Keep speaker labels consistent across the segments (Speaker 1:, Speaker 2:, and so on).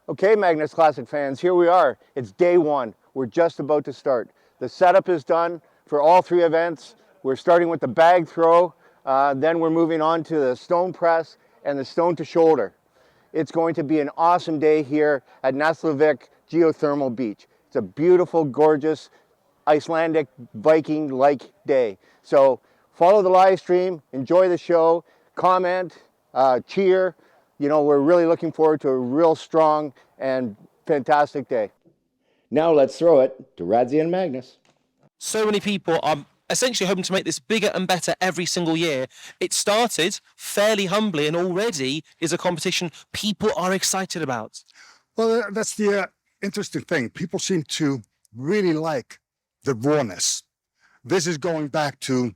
Speaker 1: Okay, Magnus Classic fans, here we are. It's day one. We're just about to start. The setup is done for all three events. We're starting with the bag throw, then we're moving on to the stone press and the stone to shoulder. It's going to be an awesome day here at Reykjavík Geothermal Beach. It's a beautiful, gorgeous, Icelandic Viking-like day. So follow the live stream, enjoy the show, comment, cheer. You know, we're really looking forward to a real strong and fantastic day. Now let's throw it to Radzi and Magnus.
Speaker 2: So many people are essentially hoping to make this bigger and better every single year. It started fairly humbly and already is a competition people are excited about.
Speaker 3: Well, that's the interesting thing. People seem to really like the rawness. This is going back to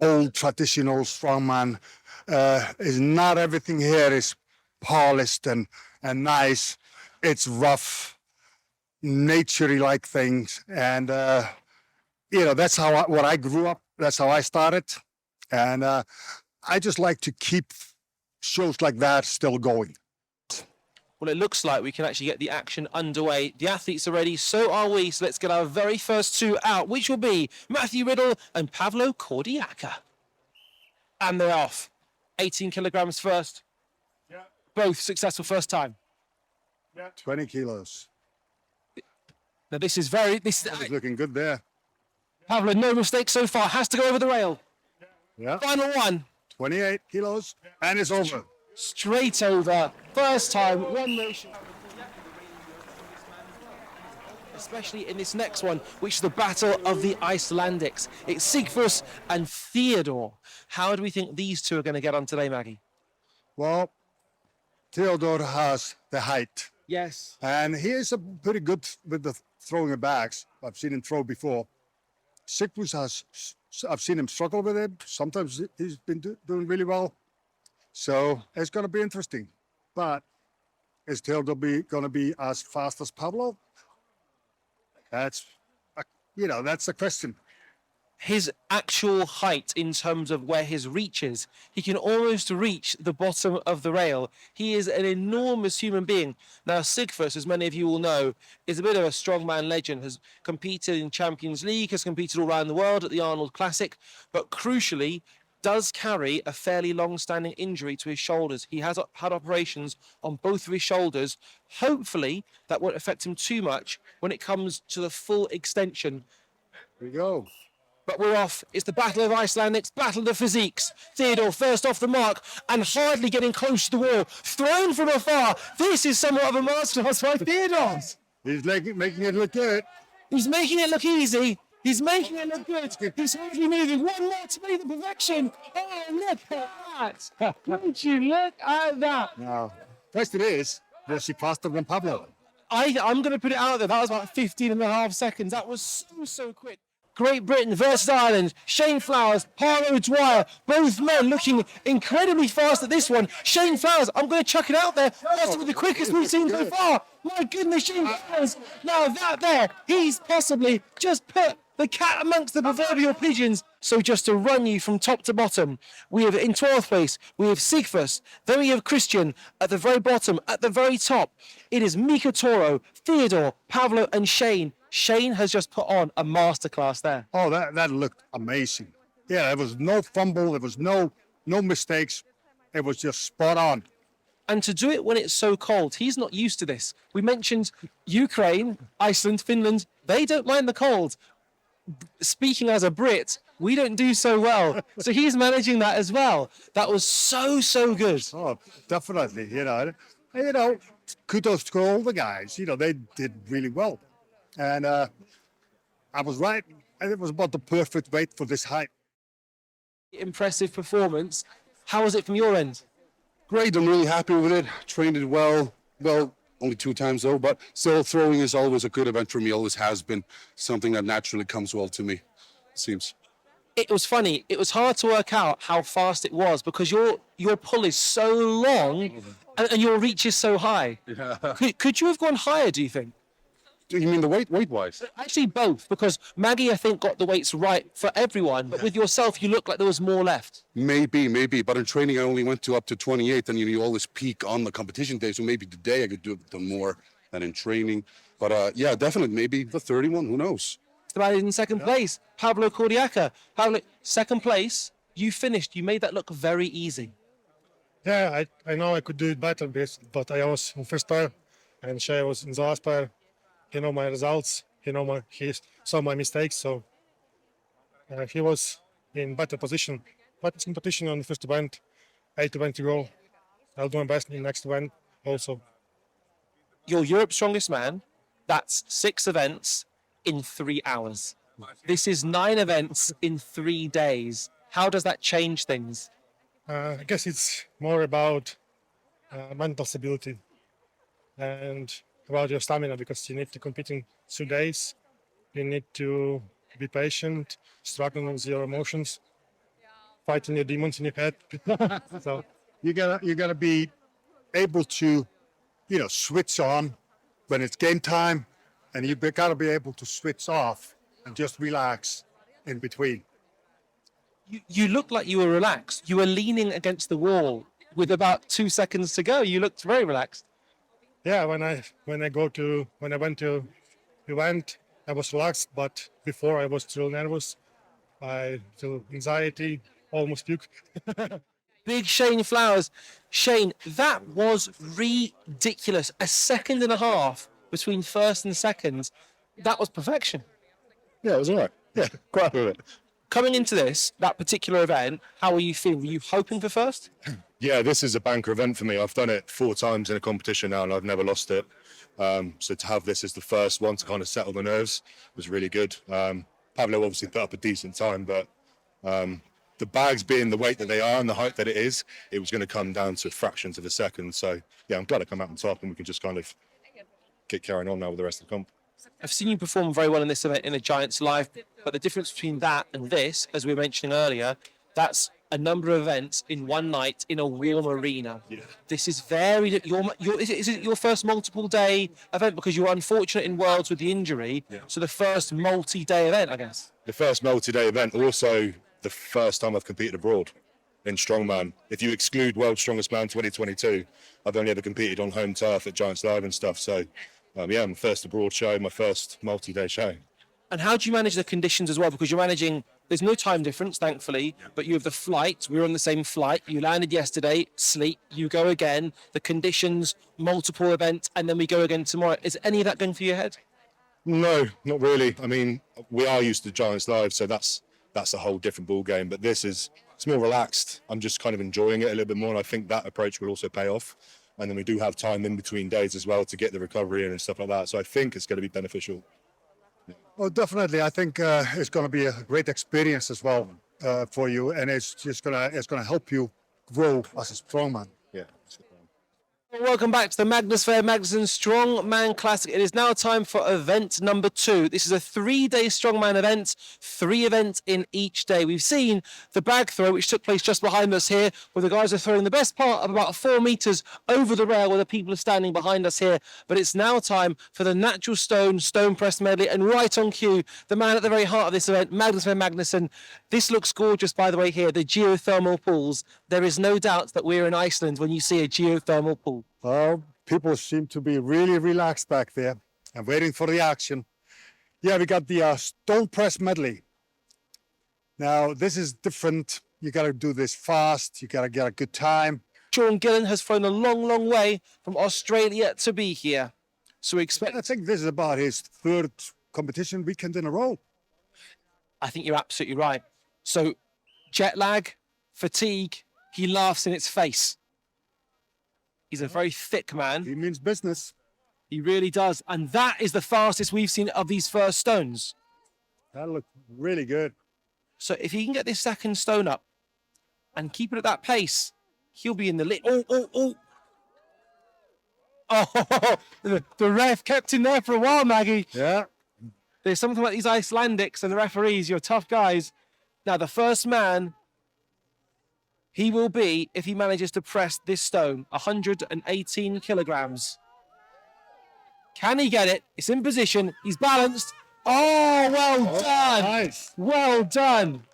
Speaker 3: old traditional strongman. Is not everything here is polished and nice. It's rough, naturey like things. And, you know, that's how what I grew up. That's how I started. And I just like to keep shows like that still going.
Speaker 2: Well, it looks like we can actually get the action underway. The athletes are ready, so are we. So let's get our very first two out, which will be Matthew Riddle and Pavlo Kordiaka. And they're off. 18 kilograms first.
Speaker 3: Yeah.
Speaker 2: Both successful first time.
Speaker 3: Yeah. 20 kilos.
Speaker 2: Now this is very...
Speaker 3: It's looking good there.
Speaker 2: Pavlo, no mistake so far. Has to go over the rail.
Speaker 3: Yeah.
Speaker 2: Final one.
Speaker 3: 28 kilos, and it's over.
Speaker 2: Straight over. First time, one nation. Especially in this next one, which is the Battle of the Icelandics. It's Sigfús and Theodore. How do we think these two are going to get on today, Maggie?
Speaker 3: Well, Theodore has the height.
Speaker 2: Yes.
Speaker 3: And he is a pretty good with the throwing of bags. I've seen him throw before. Sigfús I've seen him struggle with it. Sometimes he's been doing really well. So it's going to be interesting. But is Theodore going to be as fast as Pablo? That's the question.
Speaker 2: His actual height in terms of where his reach is, he can almost reach the bottom of the rail. He is an enormous human being. Now, Sigfús, as many of you will know, is a bit of a strongman legend, has competed in Champions League, has competed all around the world at the Arnold Classic, but crucially, does carry a fairly long-standing injury to his shoulders. He has had operations on both of his shoulders. Hopefully, that won't affect him too much when it comes to the full extension.
Speaker 3: Here we go.
Speaker 2: But we're off. It's the Battle of Icelandics, Battle of the Physiques. Theodore first off the mark and hardly getting close to the wall. Thrown from afar. This is somewhat of a masterclass by Theodore.
Speaker 3: He's making it look good.
Speaker 2: He's making it look easy. He's making it look good. He's hardly moving. One more to be the perfection. Oh, look at that. Don't you look at that?
Speaker 3: Now, question is, was he faster than Pablo?
Speaker 2: I'm going to put it out there. That was about 15 and a half seconds. That was so quick. Great Britain versus Ireland. Shane Flowers, Harlow Dwyer, both men looking incredibly fast at this one. Shane Flowers, I'm going to chuck it out there. Possibly the quickest we've seen so far. My goodness, Shane Flowers. Now that there, he's possibly just put the cat amongst the proverbial pigeons. So just to run you from top to bottom, we have in 12th place, we have Sigfús, then we have Christian at the very bottom, at the very top. It is Mika Toro, Theodore, Pavlo and Shane. Shane has just put on a masterclass there.
Speaker 3: Oh, that looked amazing. Yeah, there was no fumble, there was no mistakes. It was just spot on.
Speaker 2: And to do it when it's so cold, he's not used to this. We mentioned Ukraine, Iceland, Finland, they don't mind the cold. Speaking as a Brit, we don't do so well. So he's managing that as well. That was so good.
Speaker 3: Oh, definitely. You know, kudos to all the guys. You know, they did really well. And I was right. And it was about the perfect weight for this height.
Speaker 2: Impressive performance. How was it from your end?
Speaker 4: Great, I'm really happy with it. Trained it well, only 2 times though, but still throwing is always a good event for me, always has been something that naturally comes well to me, it seems.
Speaker 2: It was funny, it was hard to work out how fast it was because your pull is so long and your reach is so high.
Speaker 4: Yeah.
Speaker 2: Could you have gone higher, do you think?
Speaker 4: You mean the weight-wise?
Speaker 2: Actually, both, because Maggie, I think, got the weights right for everyone, but with yourself, you look like there was more left.
Speaker 4: Maybe. But in training, I only went to up to 28, and you always peak on the competition day. So maybe today I could do more than in training. But yeah, definitely, maybe the 31. Who knows?
Speaker 2: The man in second place, Pablo Cordiaca. Pablo, second place. You finished. You made that look very easy.
Speaker 5: Yeah, I know I could do it better, but I was in first pair, and Shay was in the last pair. He know my results. He saw my mistakes, so he was in better position. But it's competition on the first event, 8 events to go. I'll do my best in the next event also.
Speaker 2: You're Europe's strongest man. That's 6 events in 3 hours. This is 9 events in 3 days. How does that change things?
Speaker 5: I guess it's more about mental stability and about your stamina, because you need to compete in 2 days. You need to be patient, struggling with your emotions, fighting your demons in your head. So
Speaker 3: You gotta be able to, switch on when it's game time, and you gotta be able to switch off and just relax in between.
Speaker 2: You looked like you were relaxed. You were leaning against the wall with about 2 seconds to go. You looked very relaxed.
Speaker 5: yeah, when I went to event, I was relaxed, but before I was still nervous. I feel anxiety, almost puke.
Speaker 2: Big Shane Flowers. Shane, that was ridiculous. 1.5 seconds between first and second. That was perfection.
Speaker 6: Yeah, it was all right. Yeah, quite happy with it.
Speaker 2: Coming into that particular event, how were you feeling? Were you hoping for first?
Speaker 6: Yeah, this is a banker event for me. I've done it 4 times in a competition now and I've never lost it. So to have this as the first one to kind of settle the nerves was really good. Pablo obviously put up a decent time, but the bags being the weight that they are and the height that it is, it was going to come down to fractions of a second. So yeah, I'm glad I come out on top and we can just kind of keep carrying on now with the rest of the comp.
Speaker 2: I've seen you perform very well in this event in a Giants Live, but the difference between that and this, as we were mentioning earlier, that's a number of events in one night in a warm arena. Yeah. This is very. Is it your first multiple day event, because you were unfortunate in Worlds with the injury? Yeah. So the first multi-day event, I guess.
Speaker 6: The first multi-day event, also the first time I've competed abroad in strongman. If you exclude World's Strongest Man 2022, I've only ever competed on home turf at Giants Live and stuff. So yeah, my first abroad show, my first multi-day show.
Speaker 2: And how do you manage the conditions as well? Because you're managing, there's no time difference, thankfully, but you have the flight. We were on the same flight. You landed yesterday, sleep, you go again, the conditions, multiple events, and then we go again tomorrow. Is any of that going through your head?
Speaker 6: No, not really. I mean, we are used to Giants Live, so that's a whole different ball game. But it's more relaxed. I'm just kind of enjoying it a little bit more, and I think that approach will also pay off. And then we do have time in between days as well to get the recovery in and stuff like that. So I think it's going to be beneficial.
Speaker 3: Well, definitely. I think it's going to be a great experience as well for you, and it's gonna help you grow as a strongman.
Speaker 6: Yeah.
Speaker 2: Welcome back to the Magnús Ver Magnússon Strongman Classic. It is now time for event number 2. This is a 3-day strongman event, 3 events in each day. We've seen the bag throw, which took place just behind us here, where the guys are throwing the best part of about 4 meters over the rail, where the people are standing behind us here. But it's now time for the natural stone press medley, and right on cue, the man at the very heart of this event, Magnús Ver Magnússon. This looks gorgeous, by the way, here, the geothermal pools. There is no doubt that we're in Iceland when you see a geothermal pool.
Speaker 3: Well, people seem to be really relaxed back there and waiting for the action. Yeah, we got the stone press medley. Now, this is different. You got to do this fast. You got to get a good time.
Speaker 2: Sean Gillen has flown a long, long way from Australia to be here. So we expect...
Speaker 3: I think this is about his 3rd competition weekend in a row.
Speaker 2: I think you're absolutely right. So jet lag, fatigue, he laughs in its face. He's a very thick man.
Speaker 3: He means business.
Speaker 2: He really does. And that is the fastest we've seen of these first stones.
Speaker 3: That looked really good.
Speaker 2: So if he can get this second stone up and keep it at that pace, he'll be in the lead. Oh, the ref kept him there for a while, Maggie.
Speaker 3: Yeah.
Speaker 2: There's something about these Icelandics and the referees. You're tough guys. Now, the first man, he will be, if he manages to press this stone, 118 kilograms. Can he get it? It's in position. He's balanced. Oh, well done.
Speaker 3: Nice.
Speaker 2: Well done.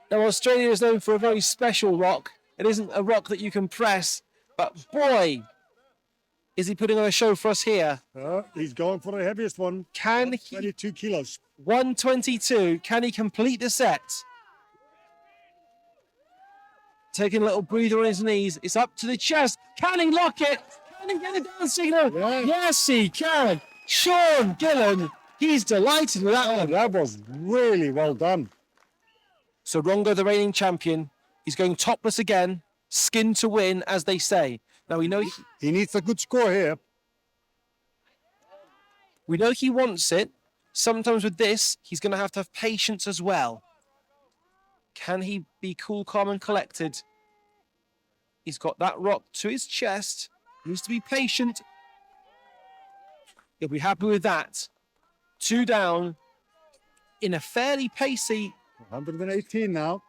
Speaker 2: Now, Australia is known for a very special rock. It isn't a rock that you can press, but boy, is he putting on a show for us here.
Speaker 3: He's going for the heaviest one.
Speaker 2: Can he?
Speaker 3: 22 kilos.
Speaker 2: 122. Can he complete the set? Taking a little breather on his knees. It's up to the chest. Can he lock it? Can he get a down signal?
Speaker 3: Yeah.
Speaker 2: Yes, he can. Sean Gillen, he's delighted with that one.
Speaker 3: That was really well done.
Speaker 2: So Rongo, the reigning champion, he's going topless again, skin to win, as they say. Now we know
Speaker 3: He needs a good score here.
Speaker 2: he wants it. Sometimes with this, he's going to have patience as well. Can he be cool, calm, and collected? He's got that rock to his chest. He needs to be patient. He'll be happy with that. 2 down in a fairly pacey.
Speaker 3: 118 now.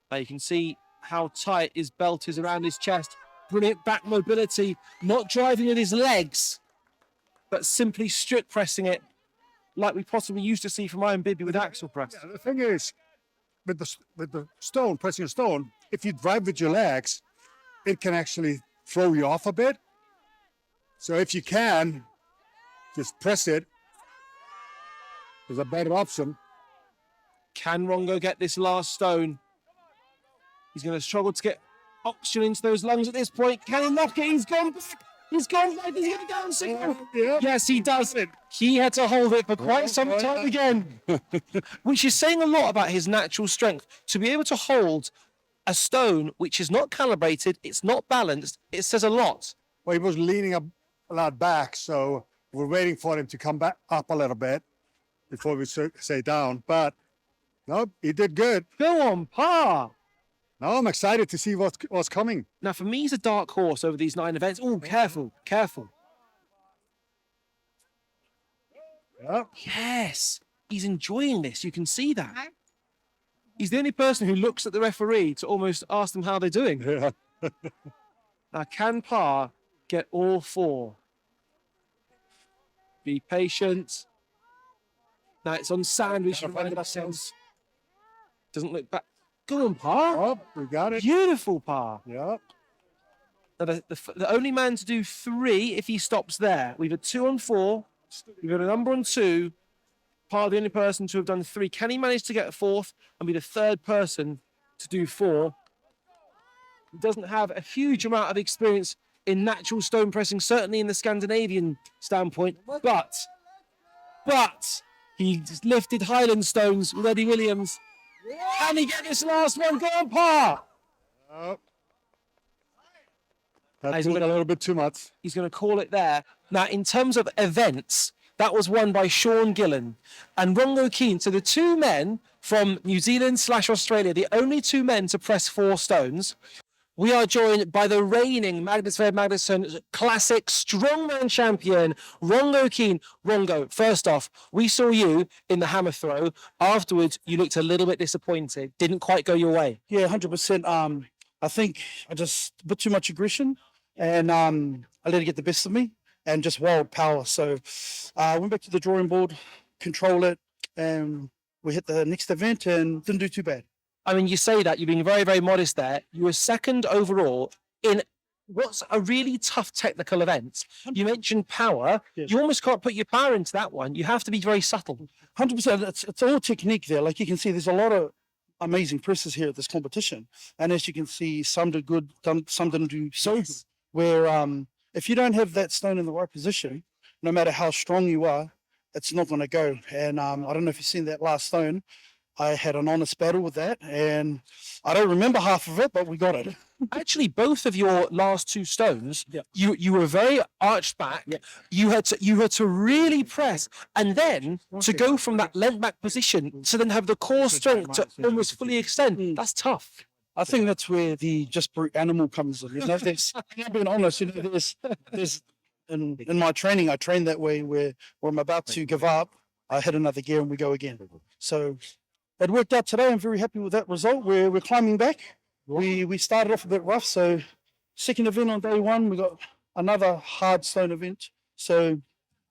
Speaker 2: Now you can see how tight his belt is around his chest. Brilliant back mobility, not driving with his legs, but simply strip pressing it like we possibly used to see from Iron Bibby with axle press.
Speaker 3: Yeah, the thing is, with the stone, pressing a stone, if you drive with your legs, it can actually throw you off a bit. So if you can, just press it. There's a better option.
Speaker 2: Can Rongo get this last stone? He's going to struggle to get oxygen into those lungs at this point. Can he knock it? He's gone back. He's gone back. He's going down signal.
Speaker 3: Yeah.
Speaker 2: Yes, he does. He had to hold it for quite some time again, which is saying a lot about his natural strength. To be able to hold a stone which is not calibrated, it's not balanced, it says a lot.
Speaker 3: Well, he was leaning a lot back, so we're waiting for him to come back up a little bit before we say down. But no, he did good.
Speaker 2: Go on, Pa.
Speaker 3: Now I'm excited to see what's coming.
Speaker 2: Now, for me, he's a dark horse over these 9 events. Oh, careful, careful.
Speaker 3: Yeah.
Speaker 2: Yes, he's enjoying this. You can see that. He's the only person who looks at the referee to almost ask them how they're doing.
Speaker 3: Yeah.
Speaker 2: Now, can Pa get all 4? Be patient. Now, it's on sand. We should remind ourselves. Doesn't look back. Go on, Pa.
Speaker 3: Oh, we got it.
Speaker 2: Beautiful, Pa.
Speaker 3: Yeah.
Speaker 2: Now, the only man to do 3 if he stops there. We've had 2 on 4. We've got a number on 2. Pa, the only person to have done 3. Can he manage to get a 4th and be the 3rd person to do 4? He doesn't have a huge amount of experience in natural stone pressing, certainly in the Scandinavian standpoint, but he's lifted Highland stones with Eddie Williams. Can he get this last one? Go on, Pa!
Speaker 3: Oh. That took a little bit too much.
Speaker 2: He's going to call it there. Now, in terms of events, that was won by Sean Gillen and Rongo Keane. So the 2 men from New Zealand/Australia, the only 2 men to press 4 stones. We are joined by the reigning Magnús Ver Magnússon Classic Strongman champion, Rongo Keane. Rongo, first off, we saw you in the hammer throw. Afterwards, you looked a little bit disappointed. Didn't quite go your way.
Speaker 7: Yeah, 100%. I think I just a bit too much aggression, and I let it get the best of me, and just wild power. So I went back to the drawing board, control it, and we hit the next event and didn't do too bad.
Speaker 2: I mean, you say that, you're being very, very modest there. You were 2nd overall in what's a really tough technical event. You mentioned power.
Speaker 7: Yes.
Speaker 2: You almost can't put your power into that one. You have to be very subtle.
Speaker 7: 100%. It's all technique there. Like you can see, there's a lot of amazing presses here at this competition. And as you can see, some did good, some didn't do so good. Where if you don't have that stone in the right position, no matter how strong you are, it's not going to go. And I don't know if you've seen that last stone. I had an honest battle with that, and I don't remember half of it, but we got it.
Speaker 2: Actually, both of your last 2 stones, you were very arched back.
Speaker 7: Yeah.
Speaker 2: You had to really press, and then to go from that leant back position to then have the core strength to almost fully extend. That's tough.
Speaker 7: I think that's where the just brute animal comes in. You know, I'm being honest. You know, there's in my training, I train that way where I'm about to give up, I hit another gear and we go again. So it worked out today. I'm very happy with that result. We're climbing back. We started off a bit rough, so Second event on day one, we got another hard stone event. So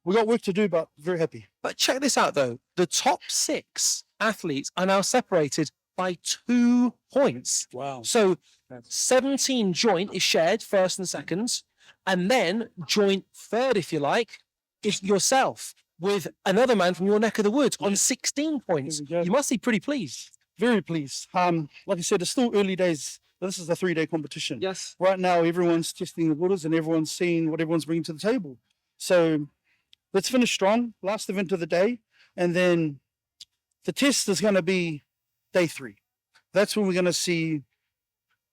Speaker 7: we got work to do, but very happy.
Speaker 2: But check this out, though. The top 6 athletes are now separated by 2 points.
Speaker 7: Wow.
Speaker 2: So 17 joint is shared, first and second. And then joint third, if you like, is yourself with another man from your neck of the woods on 16 points.
Speaker 7: There we go.
Speaker 2: You must be pretty pleased.
Speaker 7: Very pleased. Like I said, it's still early days. This is a 3-day competition.
Speaker 2: Yes.
Speaker 7: Right now, everyone's testing the waters and everyone's seeing what everyone's bringing to the table. So let's finish strong, last event of the day. And then the test is going to be day 3. That's when we're going to see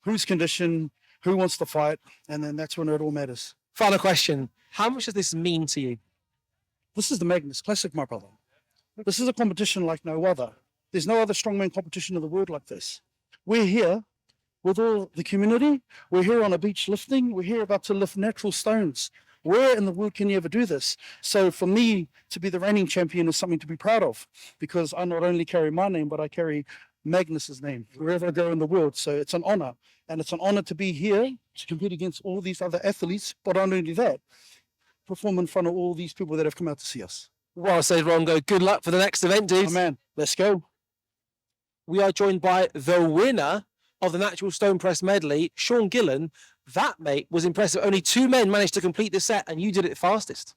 Speaker 7: who's conditioned, who wants to fight. And then that's when it all matters.
Speaker 2: Final question. How much does this mean to you?
Speaker 7: This is the Magnus Classic, my brother. This is a competition like no other. There's no other strongman competition in the world like this. We're here with all the community. We're here on a beach lifting. We're here about to lift natural stones. Where in the world can you ever do this? So for me to be the reigning champion is something to be proud of, because I not only carry my name, but I carry Magnus's name wherever I go in the world. So it's an honor, and it's an honor to be here to compete against all these other athletes. But not only that, perform in front of all these people that have come out to see us.
Speaker 2: Well said, Rongo. Good luck for the next event, dude.
Speaker 7: Oh, man, let's go.
Speaker 2: We are joined by the winner of the natural stone press medley, Sean Gillen. That, mate, was impressive. Only 2 men managed to complete the set, and you did it fastest.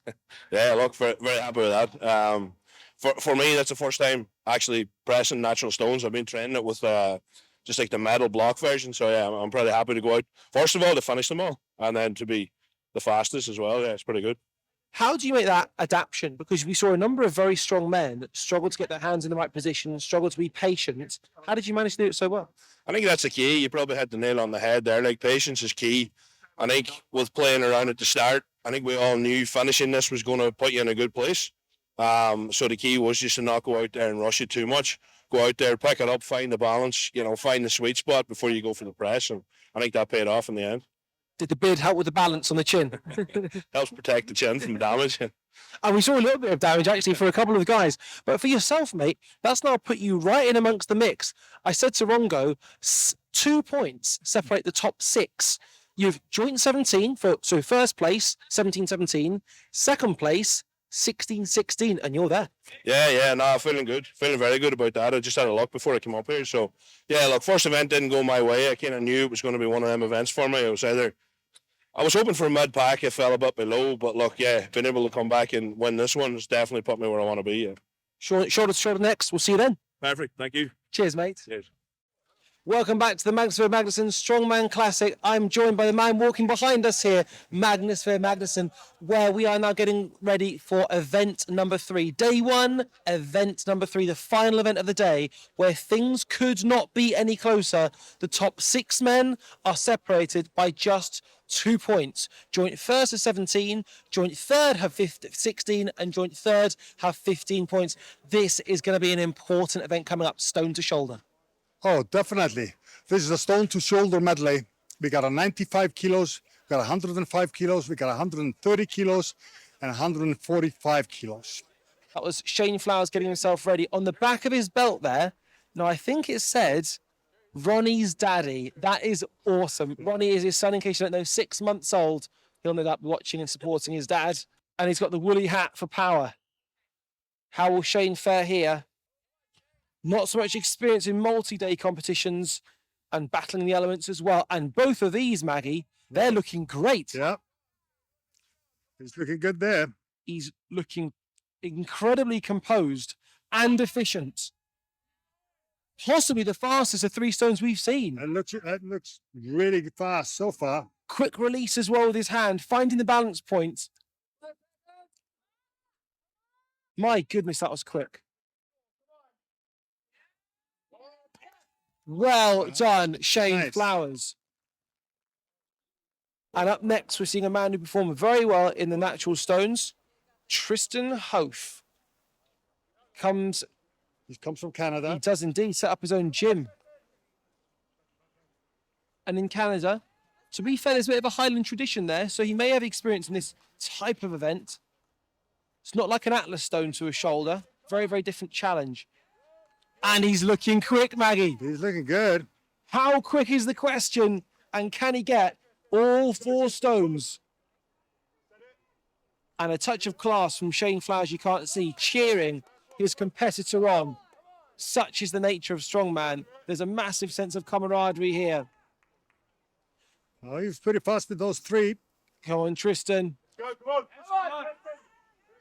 Speaker 8: Yeah, look, very, very happy with that. For me, that's the first time actually pressing natural stones. I've been training it with just like the metal block version. So yeah, I'm pretty happy to go out, first of all, to finish them all, and then to be the fastest as well. Yeah, it's pretty good.
Speaker 2: How do you make that adaptation? Because we saw a number of very strong men that struggled to get their hands in the right position, struggled to be patient. How did you manage to do it so well?
Speaker 8: I think that's the key. You probably hit the nail on the head there. Like, patience is key. I think with playing around at the start, I think we all knew finishing this was going to put you in a good place. So the key was just to not go out there and rush it too much. Go out there, pick it up, find the balance, find the sweet spot before you go for the press. And I think that paid off in the end.
Speaker 2: Did the beard help with the balance on the chin?
Speaker 8: Helps protect the chin from damage.
Speaker 2: And we saw a little bit of damage actually for a couple of the guys. But for yourself, mate, that's now put you right in amongst the mix. I said to Rongo, 2 points separate the top 6. You've joint 17, so first place, 17-17. Second place, 16-16, and you're there.
Speaker 8: Yeah, no, feeling good. Feeling very good about that. I just had a luck before I came up here. So, yeah, look, first event didn't go my way. I kind of knew it was going to be one of them events for me. I was hoping for a mid-pack. I fell a bit below, but look, yeah, being able to come back and win this one has definitely put me where I want to be. Yeah.
Speaker 2: Shoulder to shoulder next. We'll see you then.
Speaker 8: Perfect. Thank you.
Speaker 2: Cheers, mate.
Speaker 8: Cheers.
Speaker 2: Welcome back to the Magnús Ver Magnússon Strongman Classic. I'm joined by the man walking behind us here, Magnús Ver Magnússon, where we are now getting ready for event number 3. Day 1, event number 3, the final event of the day, where things could not be any closer. The top 6 men are separated by just 2 points. Joint first is 17, joint third have 16, and joint third have 15 points. This is going to be an important event coming up, stone to shoulder.
Speaker 3: Oh, definitely. This is a stone to shoulder medley. We got a 95 kilos, we got 105 kilos, we got 130 kilos, and 145 kilos.
Speaker 2: That was Shane Flowers getting himself ready. On the back of his belt there, now I think it said Ronnie's daddy. That is awesome. Ronnie is his son, in case you don't know, 6 months old. He'll no doubt be watching and supporting his dad. And he's got the woolly hat for power. How will Shane fare here? Not so much experience in multi-day competitions and battling the elements as well. And both of these, Maggie, they're looking great.
Speaker 3: Yeah. He's looking good there.
Speaker 2: He's looking incredibly composed and efficient. Possibly the fastest of 3 stones we've seen.
Speaker 3: That looks really fast so far.
Speaker 2: Quick release as well with his hand, finding the balance point. My goodness, that was quick. Well done, Shane
Speaker 3: Nice.
Speaker 2: Flowers. And up next, we're seeing a man who performed very well in the natural stones. Tristan Hof
Speaker 3: He comes from Canada.
Speaker 2: He does indeed set up his own gym. And in Canada, to be fair, there's a bit of a Highland tradition there, so he may have experience in this type of event. It's not like an Atlas stone to a shoulder. Very, very different challenge. And he's looking quick, Maggie.
Speaker 3: He's looking good.
Speaker 2: How quick is the question? And can he get All 4 stones. And a touch of class from Shane Flowers you can't see, cheering his competitor on. Such is the nature of strongman. There's a massive sense of camaraderie here.
Speaker 3: Oh, he was pretty fast with those 3.
Speaker 2: Come on, Tristan.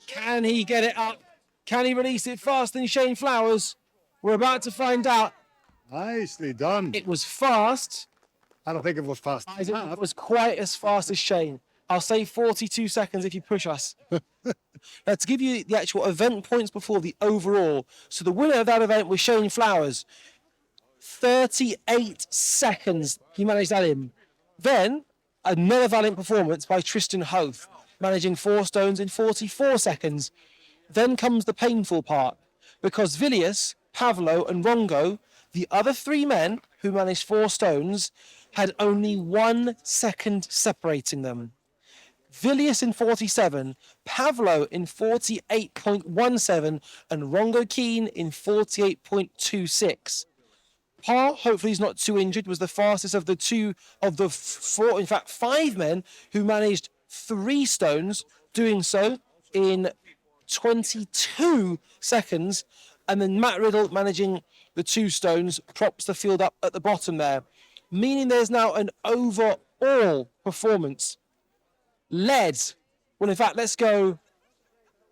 Speaker 2: Can he get it up? Can he release it faster than Shane Flowers? We're about to find out.
Speaker 3: Nicely done.
Speaker 2: It was fast.
Speaker 3: I don't think it was fast.
Speaker 2: I think it was quite as fast as Shane. I'll say 42 seconds if you push us. Now, to give you the actual event points before the overall. So the winner of that event was Shane Flowers. 38 seconds he managed that in. Then, another valiant performance by Tristan Hoth, managing 4 stones in 44 seconds. Then comes the painful part, because Vilius, Pavlo and Rongo, the other 3 men who managed 4 stones, had only 1 second separating them. Vilius in 47, Pavlo in 48.17, and Rongo Keane in 48.26. Parr, hopefully he's not too injured, was the fastest of the 4, in fact 5 men who managed 3 stones, doing so in 22 seconds. And then Matt Riddle managing the 2 stones props the field up at the bottom there, meaning there's now an overall performance led. Well, in fact, let's go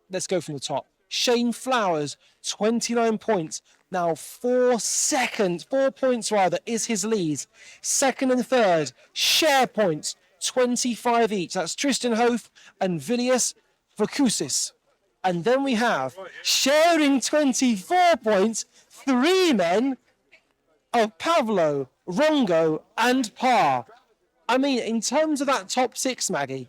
Speaker 2: from the top. Shane Flowers, 29 points. Now 4 points rather, is his lead. Second and third, share points, 25 each. That's Tristan Hoth and Vilius Vakusis. And then we have, sharing 24 points, 3 men of Pavlo, Rongo and Parr. I mean, in terms of that top 6, Maggie,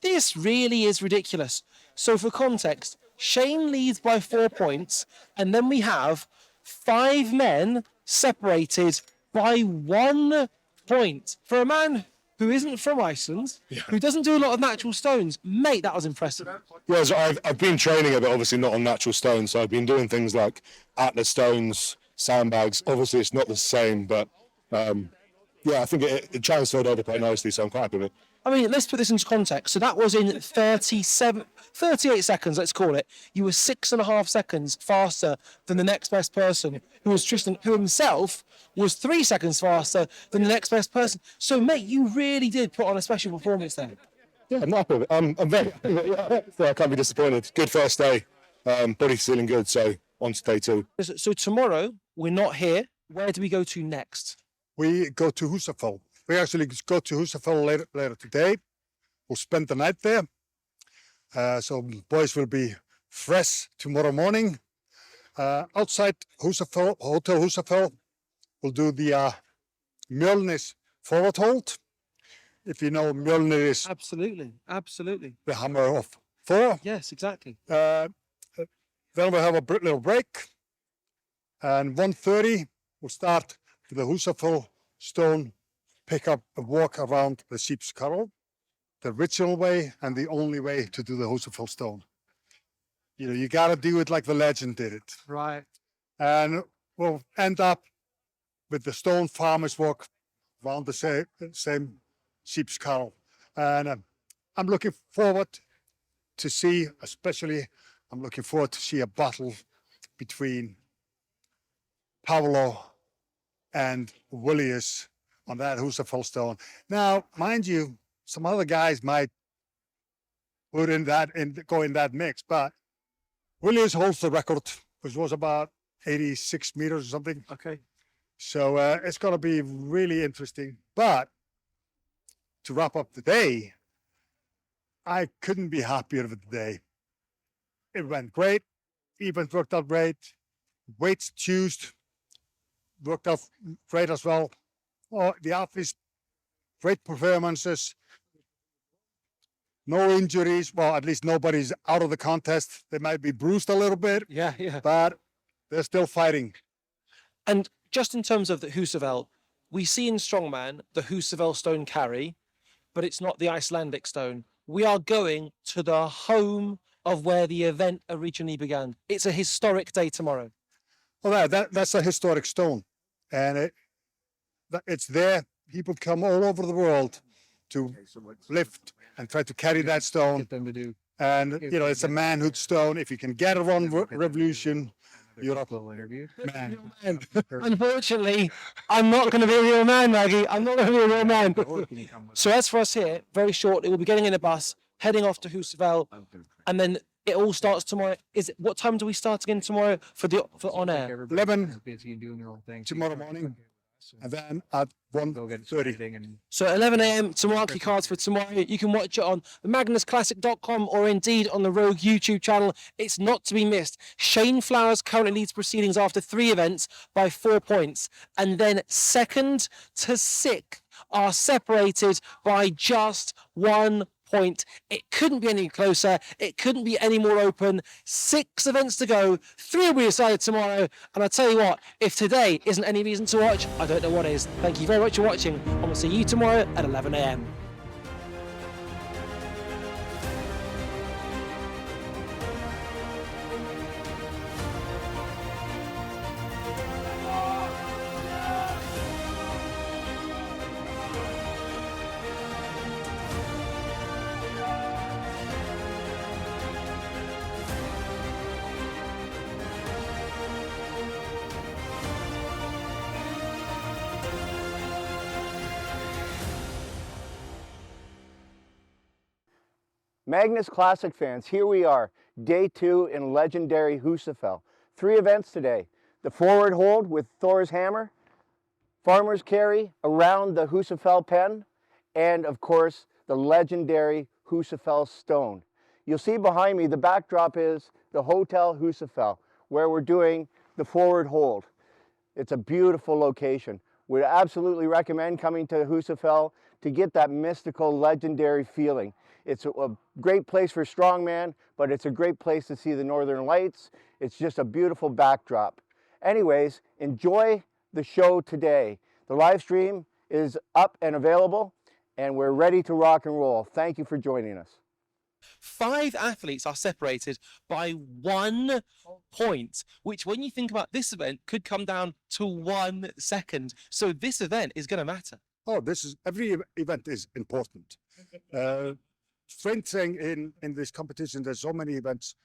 Speaker 2: this really is ridiculous. So for context, Shane leads by 4 points, and then we have 5 men separated by 1 point. For a man who isn't from Iceland, who doesn't do a lot of natural stones, mate, that was impressive.
Speaker 6: Yeah, so I've been training a bit, obviously not on natural stones, so I've been doing things like atlas stones, sandbags. Obviously it's not the same, but yeah, I think it transferred over quite nicely, so I'm quite happy with it.
Speaker 2: I mean, let's put this into context. So that was in 38 seconds, let's call it. You were 6.5 seconds faster than the next best person, who was Tristan, who himself was 3 seconds faster than the next best person. So, mate, you really did put on a special performance there.
Speaker 6: Yeah, I'm happy with it. I'm very happy with it. So I can't be disappointed. Good first day. Body's feeling good, so on to day 2.
Speaker 2: So tomorrow, we're not here. Where do we go to next?
Speaker 3: We go to Húsafell. We actually go to Húsafell later today. We'll spend the night there. So the boys will be fresh tomorrow morning. Outside Húsafell, Hotel Húsafell, we'll do the Mjolnir's forward hold. If you know, Mjolnir is
Speaker 2: Absolutely.
Speaker 3: the hammer of Thor.
Speaker 2: Yes, exactly.
Speaker 3: Then we'll have a little break. And 1:30, we'll start with the Húsafell stone, pick up a walk around the sheep's curl, the ritual way and the only way to do the Húsafell stone. You know, you got to do it like the legend did it.
Speaker 2: Right.
Speaker 3: And we'll end up with the stone farmer's walk around the same sheep's curl. And I'm looking forward to see, I'm looking forward to see a battle between Pavlo and Willius on that Húsafell stone. Now, mind you, some other guys might go in that mix, but Willius holds the record, which was about 86 meters or something.
Speaker 2: Okay.
Speaker 3: So it's going to be really interesting. But to wrap up the day, I couldn't be happier with the day. It went great. Event worked out great. Weights used worked out great as well. Oh, the athletes, great performances. No injuries. Well, at least nobody's out of the contest. They might be bruised a little bit.
Speaker 2: Yeah.
Speaker 3: But they're still fighting.
Speaker 2: And just in terms of the Húsafell, we see in strongman the Húsafell stone carry, but it's not the Icelandic stone. We are going to the home of where the event originally began. It's a historic day tomorrow.
Speaker 3: Well, that's a historic stone. And it's there. People come all over the world to lift and try to carry that stone. And, it's a manhood stone. If you can get a one revolution, you're a man.
Speaker 2: Unfortunately, I'm not going to be a real man, Maggie. I'm not going to be a real man. So as for us here, very shortly, we'll be getting in a bus, heading off to Husafell, and then it all starts tomorrow. What time do we start again tomorrow for on air?
Speaker 3: 11 tomorrow morning, and then at 1:30.
Speaker 2: So 11 a.m. to mark your cards for tomorrow. You can watch it on magnusclassic.com or indeed on the Rogue YouTube channel. It's not to be missed. Shane Flowers currently leads proceedings after 3 events by 4 points. And then 2nd to 6th are separated by just 1 point. It couldn't be any closer. It couldn't be any more open. 6 events to go. 3 will be decided tomorrow. And I tell you what, if today isn't any reason to watch, I don't know what is. Thank you very much for watching, and we'll see you tomorrow at 11 a.m.
Speaker 1: Magnus Classic fans, here we are, day 2 in legendary Husafell. 3 events today. The forward hold with Thor's hammer, farmer's carry around the Husafell pen, and of course, the legendary Husafell stone. You'll see behind me, the backdrop is the Hotel Husafell, where we're doing the forward hold. It's a beautiful location. Would absolutely recommend coming to Husafell to get that mystical, legendary feeling. It's a great place for strongman, but it's a great place to see the Northern Lights. It's just a beautiful backdrop. Anyways, enjoy the show today. The live stream is up and available, and we're ready to rock and roll. Thank you for joining us.
Speaker 2: 5 athletes are separated by 1 point, which when you think about this event could come down to 1 second. So this event is going to matter.
Speaker 3: Oh, every event is important. Sprinting in this competition, there's so many events.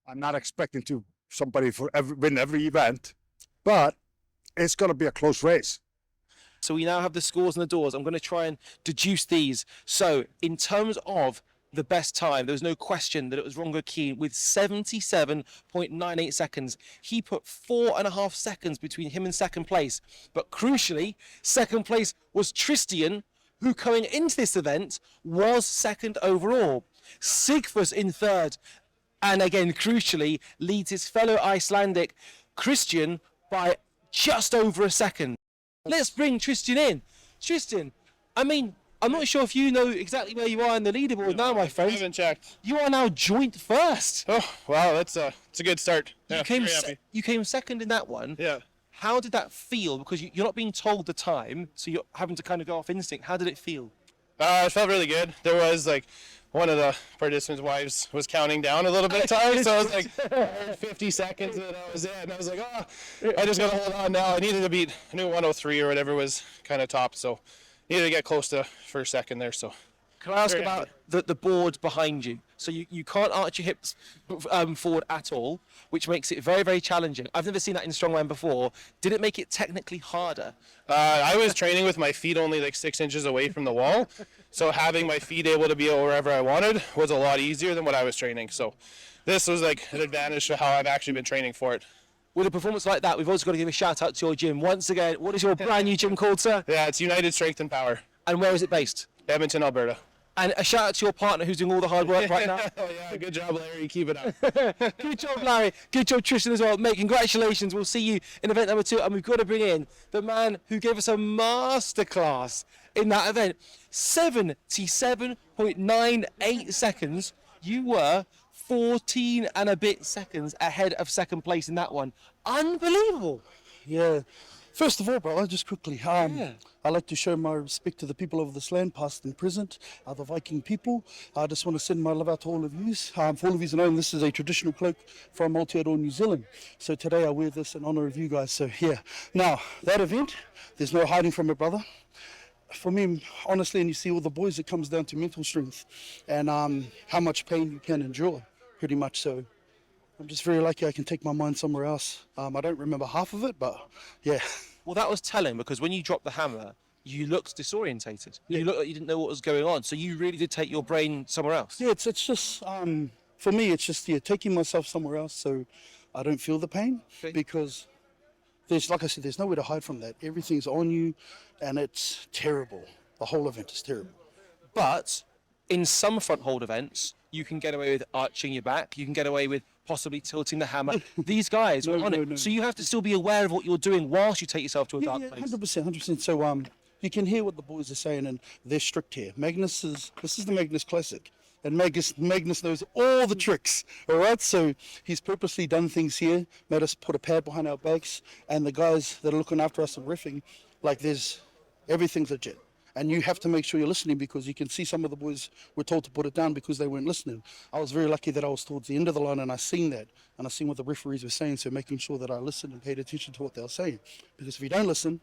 Speaker 3: I'm not expecting somebody win every event, but it's going to be a close race.
Speaker 2: So we now have the scores and the doors. I'm going to try and deduce these. So in terms of the best time, there was no question that it was Rongo Keane with 77.98 seconds. He put 4.5 seconds between him and 2nd place. But crucially, 2nd place was Tristan, who coming into this event was 2nd overall. Sigfus in 3rd, and again, crucially, leads his fellow Icelandic Christian by just over a second. Let's bring Tristan in. Tristan, I mean, I'm not sure if you know exactly where you are in the leaderboard now, my friend.
Speaker 9: I haven't checked.
Speaker 2: You are now joint 1st.
Speaker 9: Oh, wow, it's a good start. Yeah,
Speaker 2: you came 2nd in that one.
Speaker 9: Yeah.
Speaker 2: How did that feel? Because you're not being told the time, so you're having to kind of go off instinct. How did it feel?
Speaker 9: It felt really good. There was like one of the participants' wives was counting down a little bit of time, so I was like 50 seconds, and I was in. And I was like, I just got to hold on now. I needed to beat, 103 or whatever was kind of top, so needed to get close to 1st, 2nd there. So.
Speaker 2: Can I ask about the board behind you? So you can't arch your hips forward at all, which makes it very, very challenging. I've never seen that in strongman before. Did it make it technically harder?
Speaker 9: I was training with my feet only like 6 inches away from the wall, so having my feet able to be wherever I wanted was a lot easier than what I was training. So this was like an advantage to how I've actually been training for it.
Speaker 2: With a performance like that, we've also got to give a shout out to your gym. Once again, what is your brand new gym called, sir?
Speaker 9: Yeah, it's United Strength and Power.
Speaker 2: And where is it based?
Speaker 9: Edmonton, Alberta.
Speaker 2: And a shout out to your partner who's doing all the hard work right now.
Speaker 9: Oh yeah, good job, Larry. Keep it up.
Speaker 2: Good job, Larry. Good job, Tristan, as well. Mate, congratulations. We'll see you in event number 2. And we've got to bring in the man who gave us a masterclass in that event. 77.98 seconds. You were 14 and a bit seconds ahead of 2nd place in that one. Unbelievable.
Speaker 7: Yeah. First of all, brother, just quickly, I'd like to show my respect to the people of this land, past and present, the Viking people. I just want to send my love out to all of you. For all of you to know, this is a traditional cloak from Aotearoa, New Zealand. So today I wear this in honour of you guys. So yeah. Now, that event, there's no hiding from it, brother. for me, honestly, and you see all the boys, it comes down to mental strength and how much pain you can endure, pretty much. So I'm just very lucky I can take my mind somewhere else. I don't remember half of it, but yeah.
Speaker 2: Well, that was telling, because when you dropped the hammer, you looked disorientated. You looked like you didn't know what was going on. So you really did take your brain somewhere else.
Speaker 7: Yeah, it's just, for me, it's just taking myself somewhere else so I don't feel the pain, because there's, like I said, there's nowhere to hide from that. Everything's on you, and it's terrible. The whole event is terrible.
Speaker 2: But in some front hold events, you can get away with arching your back. You can get away with possibly tilting the hammer. These guys are on it. No. So you have to still be aware of what you're doing whilst you take yourself to a dark place.
Speaker 7: 100%. So you can hear what the boys are saying, and they're strict here. This is the Magnus Classic. And Magnus knows all the tricks, all right? So he's purposely done things here, made us put a pad behind our backs, and the guys that are looking after us and riffing, like everything's legit. And you have to make sure you're listening, because you can see some of the boys were told to put it down because they weren't listening. I was very lucky that I was towards the end of the line and I seen that, and I seen what the referees were saying, so making sure that I listened and paid attention to what they were saying. Because if you don't listen,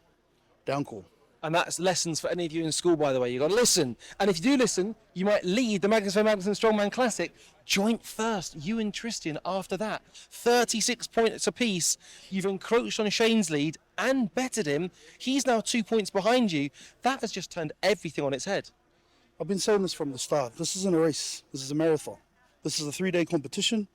Speaker 7: down call.
Speaker 2: And that's lessons for any of you in school, by the way. You've got to listen. And if you do listen, you might lead the Magnus Ver Magnússon Strongman Classic joint first. You and Tristan after that. 36 points apiece. You've encroached on Shane's lead and bettered him. He's now 2 points behind you. That has just turned everything on its head.
Speaker 7: I've been saying this from the start. This isn't a race. This is a marathon. This is a 3-day competition.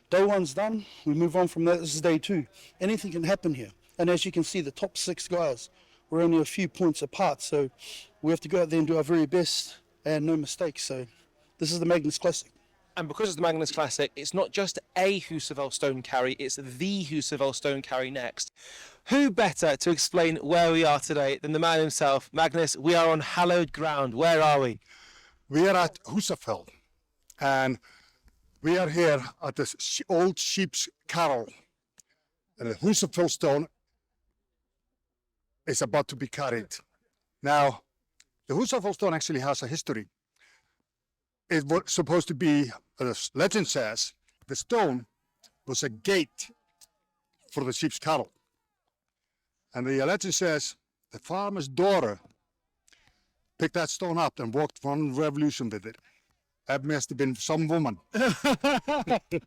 Speaker 7: Day one's done. We move on from that. This is day 2. Anything can happen here. And as you can see, the top 6 guys, we're only a few points apart, so we have to go out there and do our very best and no mistakes. So this is the Magnus Classic.
Speaker 2: And because it's the Magnus Classic, it's not just a Husserl stone carry, it's the Husserl stone carry next. Who better to explain where we are today than the man himself? Magnus, we are on hallowed ground. Where are we?
Speaker 3: We are at Husserl, and we are here at the old sheep's carroll. And the Husserl stone is about to be carried. Now, the Husserl stone actually has a history. It was supposed to be, as legend says, the stone was a gate for the sheep's cattle. And the legend says the farmer's daughter picked that stone up and walked one revolution with it. That must have been some woman.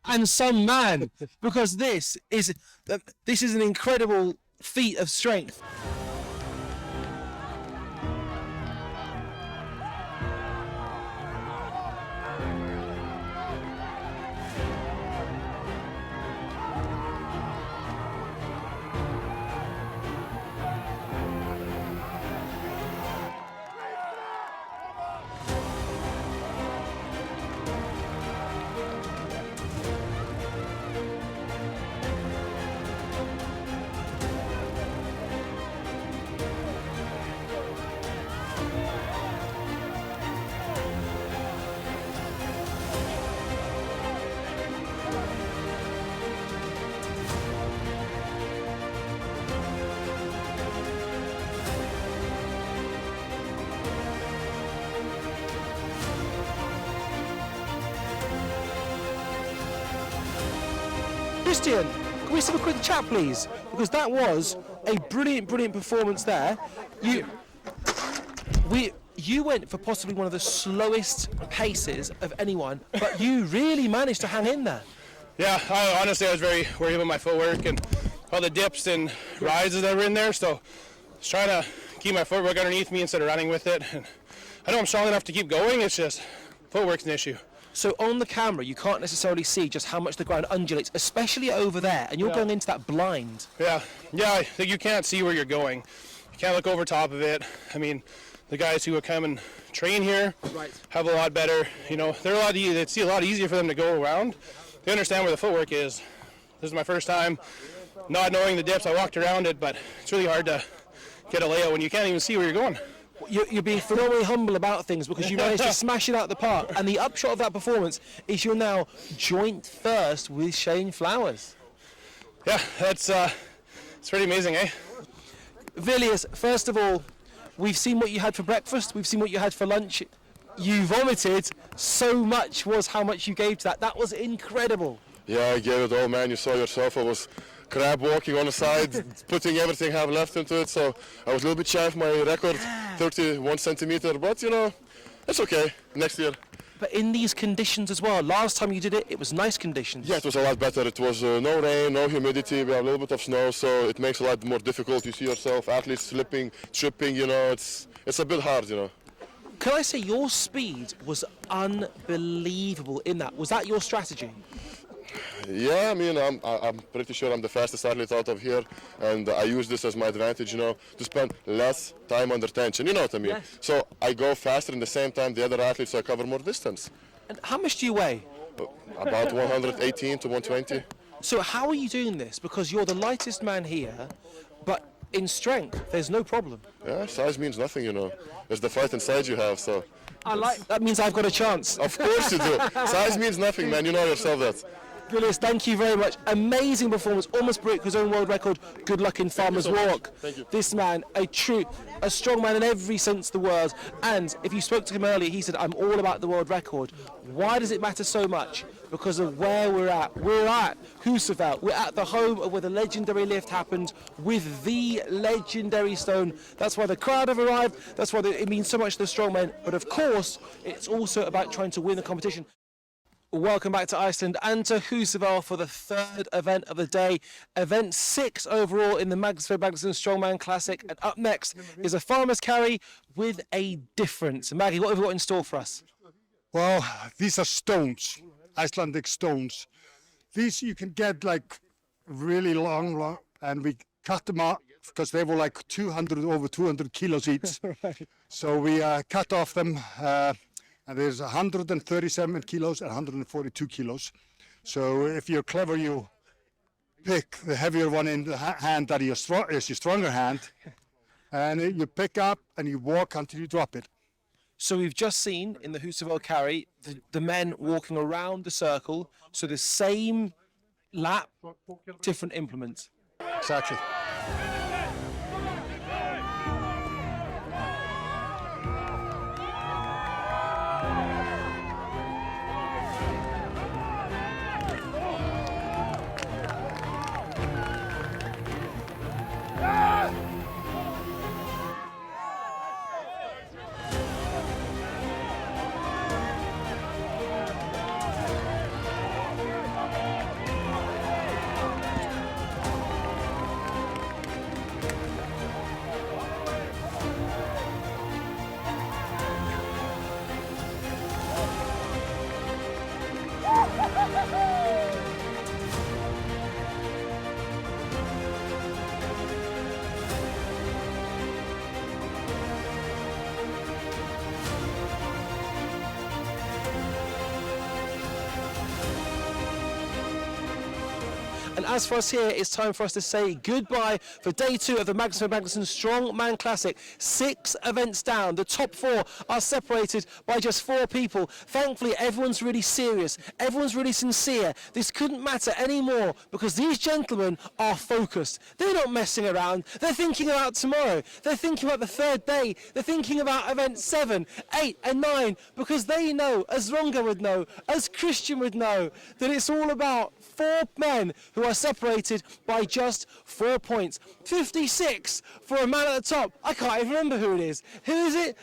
Speaker 2: And some man, because this is an incredible feat of strength. Christian, can we have a quick chat, please? Because that was a brilliant performance there. You went for possibly one of the slowest paces of anyone, but you really managed to hang in there.
Speaker 9: Yeah, honestly, I was very worried about my footwork and all the dips and rises that were in there, so I was trying to keep my footwork underneath me instead of running with it. And I know I'm strong enough to keep going, it's just footwork's an issue.
Speaker 2: So on the camera, you can't necessarily see just how much the ground undulates, especially over there, and you're going into that blind.
Speaker 9: Yeah, I think you can't see where you're going. You can't look over top of it. I mean, the guys who come and train here have a lot better, it's a lot easier for them to go around. They understand where the footwork is. This is my first time not knowing the dips. I walked around it, but it's really hard to get a layout when you can't even see where you're going.
Speaker 2: You're being phenomenally humble about things because you managed to smash it out of the park, and the upshot of that performance is you're now joint first with Shane Flowers.
Speaker 9: Yeah, it's pretty amazing, eh?
Speaker 2: Villiers, first of all, we've seen what you had for breakfast, we've seen what you had for lunch. You vomited, so much was how much you gave to that. That was incredible.
Speaker 6: Yeah, I gave it all, man. You saw yourself. crab walking on the side, putting everything I have left into it. So I was a little bit shy of my record, 31 centimeter, but you know, it's okay. Next year.
Speaker 2: But in these conditions as well, last time you did it, it was nice conditions.
Speaker 6: Yeah, it was a lot better. It was no rain, no humidity. We have a little bit of snow, so it makes it a lot more difficult. You see yourself, athletes slipping, tripping. You know, it's a bit hard. You know.
Speaker 2: Can I say your speed was unbelievable in that? Was that your strategy?
Speaker 6: Yeah, I mean, I'm pretty sure I'm the fastest athlete out of here, and I use this as my advantage, you know, to spend less time under tension, you know what I mean?
Speaker 2: Yes.
Speaker 6: So I go faster in the same time the other athletes, so I cover more distance.
Speaker 2: And how much do you weigh?
Speaker 6: About 118 to 120.
Speaker 2: So how are you doing this? Because you're the lightest man here, but in strength, there's no problem.
Speaker 6: Yeah, size means nothing, you know. It's the fight inside you have, so.
Speaker 2: That means I've got a chance.
Speaker 6: Of course you do. Size means nothing, man. You know yourself that.
Speaker 2: Gilles, thank you very much. Amazing performance, almost broke his own world record. Good luck in Farmer's Walk.
Speaker 6: Thank you.
Speaker 2: This man, a strong man in every sense of the word. And if you spoke to him earlier, he said, I'm all about the world record. Why does it matter so much? Because of where we're at. We're at Husafell. We're at the home of where the legendary lift happened with the legendary stone. That's why the crowd have arrived. That's why it means so much to the strongmen. But of course, it's also about trying to win the competition. Welcome back to Iceland and to Husafell for the third event of the day. Event 6 overall in the Magnus Ver Magnússon Strongman Classic. And up next is a farmer's carry with a difference. Maggie, what have you got in store for us?
Speaker 3: Well, these are stones, Icelandic stones. These you can get like really long, and we cut them up because they were like over 200 kilos each.
Speaker 2: Right.
Speaker 3: So we cut off them. And there's 137 kilos and 142 kilos. So if you're clever, you pick the heavier one in the hand that is your stronger hand, and you pick up and you walk until you drop it.
Speaker 2: So we've just seen in the Husafell carry the men walking around the circle. So the same lap, different implements.
Speaker 3: Exactly.
Speaker 2: And as for us here, it's time for us to say goodbye for day 2 of the Magnus Ver Magnússon Strongman Classic. 6 events down. The top 4 are separated by just 4 people. Thankfully, everyone's really serious. Everyone's really sincere. This couldn't matter anymore because these gentlemen are focused. They're not messing around. They're thinking about tomorrow. They're thinking about the third day. They're thinking about events 7, 8 and 9 because they know, as Ronga would know, as Christian would know, that it's all about 4 men who are separated by just 4 points. 56 for a man at the top. I can't even remember who it is. Who is it?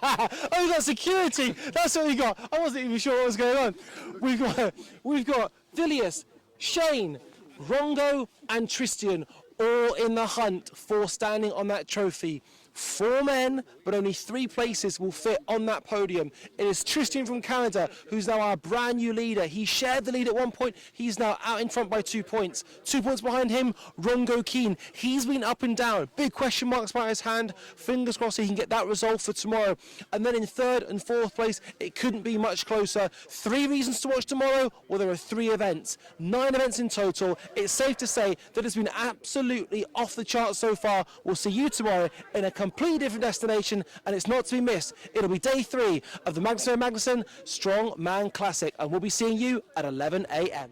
Speaker 2: Oh, that's security. That's what we got. I wasn't even sure what was going on. We've got Villiers, Shane, Rongo and Tristan all in the hunt for standing on that trophy. 4 men, but only 3 places will fit on that podium. It is Tristan from Canada, who's now our brand new leader. He shared the lead at one point. He's now out in front by 2 points. 2 points behind him, Rongo Keane. He's been up and down. Big question marks by his hand. Fingers crossed he can get that resolved for tomorrow. And then in 3rd and 4th place, it couldn't be much closer. 3 reasons to watch tomorrow. Well, there are 3 events. 9 events in total. It's safe to say that it's been absolutely off the charts so far. We'll see you tomorrow in a completely different destination, and it's not to be missed. It'll be day 3 of the Magnus Ver Magnússon Strongman Classic, and we'll be seeing you at 11 a.m.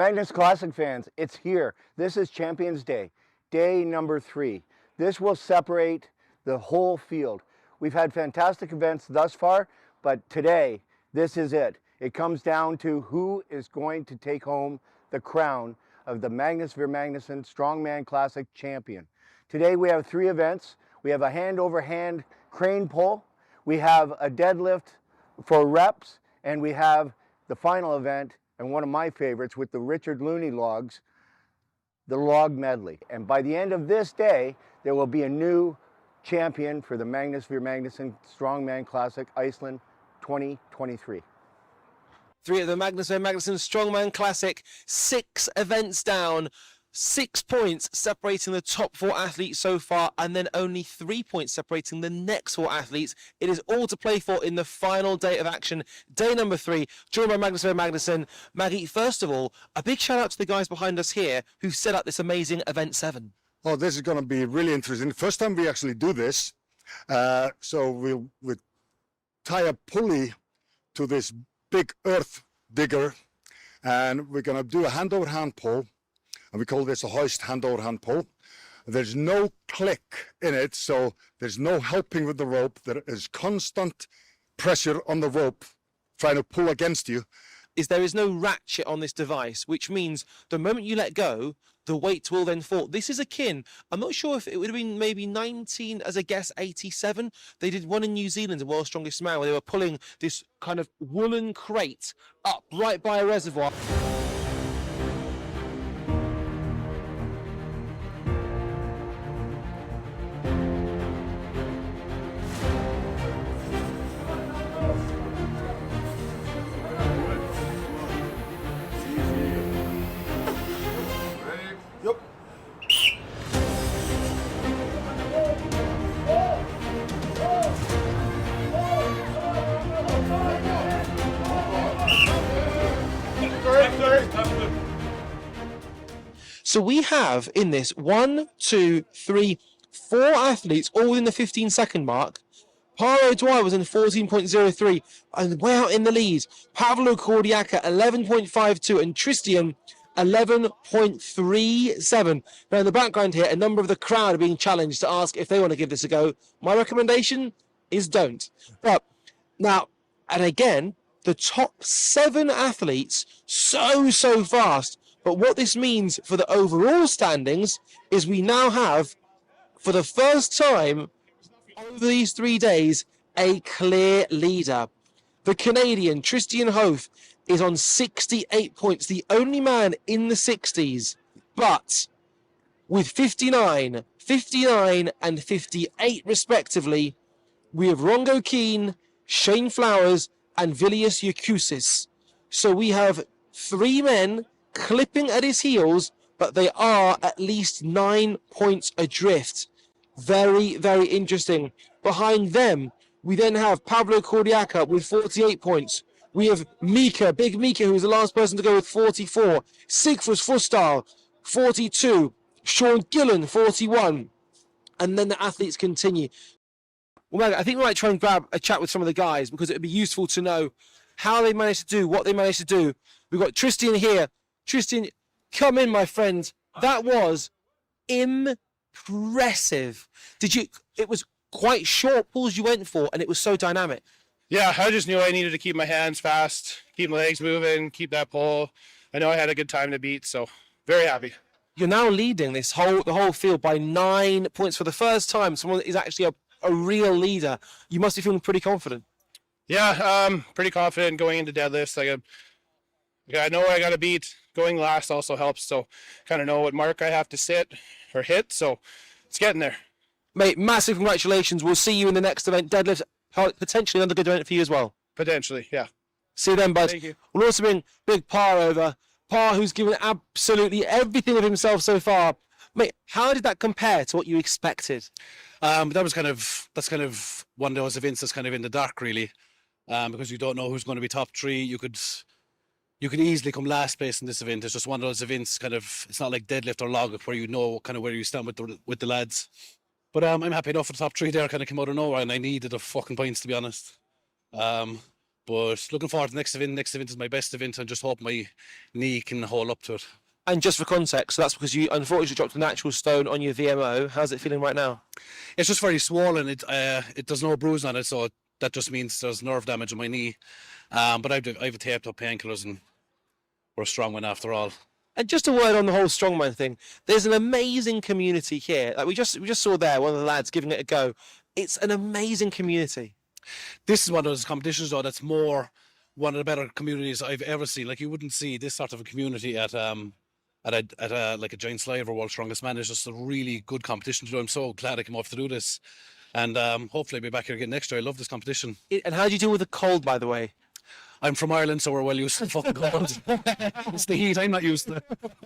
Speaker 1: Magnus Classic fans, it's here. This is Champions Day, day number 3. This will separate the whole field. We've had fantastic events thus far, but today, this is it. It comes down to who is going to take home the crown of the Magnús Ver Magnússon Strongman Classic champion. Today we have 3 events. We have a hand over hand crane pull, we have a deadlift for reps, and we have the final event, and one of my favorites with the Richard Looney logs, the log medley. And by the end of this day, there will be a new champion for the Magnús Ver Magnússon Strongman Classic Iceland 2023.
Speaker 2: 3 at the Magnús Ver Magnússon Strongman Classic, 6 events down, 6 points separating the top 4 athletes so far, and then only 3 points separating the next 4 athletes. It is all to play for in the final day of action, day number 3, joined by Magnus Ver Magnússon. Maggie, first of all, a big shout out to the guys behind us here who set up this amazing event 7.
Speaker 3: Oh, this is going to be really interesting. The first time we actually do this, so we'll tie a pulley to this big earth digger, and we're going to do a hand over hand pull, and we call this a hoist hand over hand pull. There's no click in it, so there's no helping with the rope. There is constant pressure on the rope trying to pull against you.
Speaker 2: There is no ratchet on this device, which means the moment you let go, the weight will then fall. This is akin, I'm not sure if it would have been maybe 19, as a guess, 87. They did one in New Zealand, the World's Strongest Man, where they were pulling this kind of woolen crate up right by a reservoir. So we have in this 1, 2, 3, 4 athletes all within the 15-second mark. Paro Dwyer was in 14.03 and way out in the lead. Pavlo Kordiaka 11.52 and Tristan 11.37. Now in the background here, a number of the crowd are being challenged to ask if they want to give this a go. My recommendation is don't. But now, and again, the top 7 athletes so fast. But what this means for the overall standings is we now have, for the first time over these 3 days, a clear leader. The Canadian Tristan Hoth is on 68 points, the only man in the 60s. But with 59, 59 and 58 respectively, we have Rongo Keane, Shane Flowers and Vilius Yakusis. So we have 3 men clipping at his heels, but they are at least 9 points adrift. Very, very interesting. Behind them, we then have Pablo Kordiaka with 48 points. We have Mika, Big Mika, who was the last person to go with 44. Sigfus Fustal, 42. Sean Gillen, 41. And then the athletes continue. Well, Meg, I think we might try and grab a chat with some of the guys because it would be useful to know how they managed to do what they managed to do. We've got Tristan here. Tristan, come in, my friend. That was impressive. It was quite short pulls you went for, and it was so dynamic.
Speaker 9: Yeah, I just knew I needed to keep my hands fast, keep my legs moving, keep that pull. I know I had a good time to beat, so very happy.
Speaker 2: You're now leading the whole field by 9 points for the first time. Someone that is actually a real leader. You must be feeling pretty confident.
Speaker 9: Yeah, pretty confident going into deadlifts. I know I got to beat. Going last also helps, so kind of know what mark I have to sit or hit, so it's getting there.
Speaker 2: Mate, massive congratulations. We'll see you in the next event. Deadlift, potentially another good event for you as well.
Speaker 9: Potentially, yeah.
Speaker 2: See you then, bud.
Speaker 9: Thank you.
Speaker 2: We'll also bring Big Par over. Par, who's given absolutely everything of himself so far. Mate, how did that compare to what you expected?
Speaker 10: That's kind of one of those events that's kind of in the dark, really, because you don't know who's going to be top 3. You could easily come last place in this event. It's just one of those events. It's not like deadlift or log where you know kind of where you stand with the lads. But I'm happy enough for the top 3 there. Kind of came out of nowhere, and I needed the fucking points, to be honest. But looking forward to the next event. Next event is my best event, and just hope my knee can hold up to it.
Speaker 2: And just for context, so that's because you unfortunately dropped an actual stone on your VMO. How's it feeling right now?
Speaker 10: It's just very swollen. It does no bruise on it, so that just means there's nerve damage in my knee. But I've taped up painkillers, and we're a strong one after all.
Speaker 2: And just a word on the whole strongman thing. There's an amazing community here. Like we just saw there, one of the lads giving it a go. It's an amazing community.
Speaker 10: This is one of those competitions, though, that's more one of the better communities I've ever seen. Like, you wouldn't see this sort of a community at like a giant slide or World's Strongest Man. It's just a really good competition to do. I'm so glad I came off to do this, and hopefully I'll be back here again next year. I love this competition.
Speaker 2: And how do you deal with the cold, by the way?
Speaker 10: I'm from Ireland, so we're well used to the fucking cold. It's the heat I'm not used to.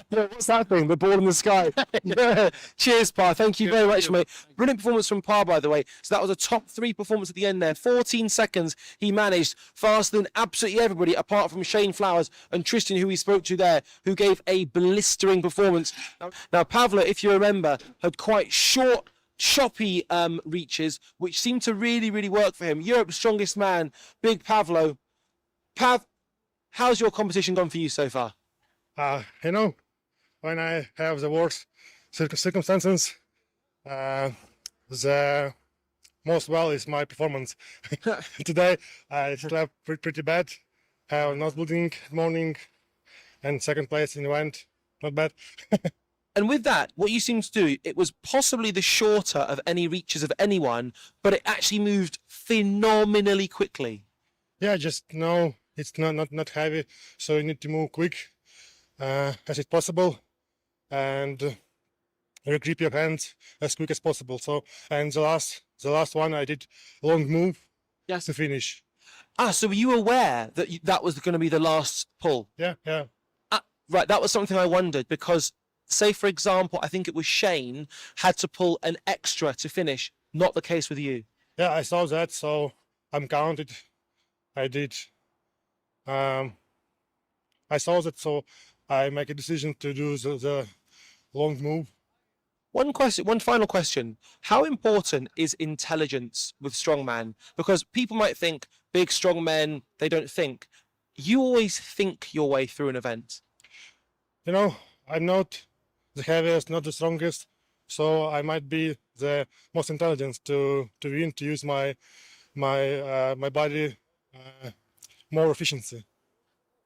Speaker 2: What's that thing? The ball in the sky. Yeah. Cheers, Pa. Thank you very much, mate. Brilliant performance from Pa, by the way. So that was a top 3 performance at the end there. 14 seconds he managed, faster than absolutely everybody, apart from Shane Flowers and Tristan, who we spoke to there, who gave a blistering performance. Now, Pavlo, if you remember, had quite short, choppy reaches, which seemed to really, really work for him. Europe's strongest man, Big Pavlo. Pav, how's your competition gone for you so far?
Speaker 5: You know, when I have the worst circumstances, the most well is my performance. Today I slept pretty bad. I was not bleeding morning, and second place in the event, not bad.
Speaker 2: And with that, what you seem to do, it was possibly the shorter of any reaches of anyone, but it actually moved phenomenally quickly.
Speaker 5: Yeah, just know it's not heavy, so you need to move quick as it's possible, and grip your hands as quick as possible. So, and the last one I did long move,
Speaker 2: yes,
Speaker 5: to finish.
Speaker 2: So were you aware that that was going to be the last pull?
Speaker 5: Yeah.
Speaker 2: Right, that was something I wondered, because say for example, I think it was Shane had to pull an extra to finish. Not the case with you.
Speaker 5: Yeah, I saw that, so I'm counted. I did. I saw that, so I make a decision to do the long move.
Speaker 2: One final question. How important is intelligence with strongman? Because people might think big strong men, they don't think. You always think your way through an event.
Speaker 5: You know, I'm not the heaviest, not the strongest, so I might be the most intelligent to win, to use my body more efficiency.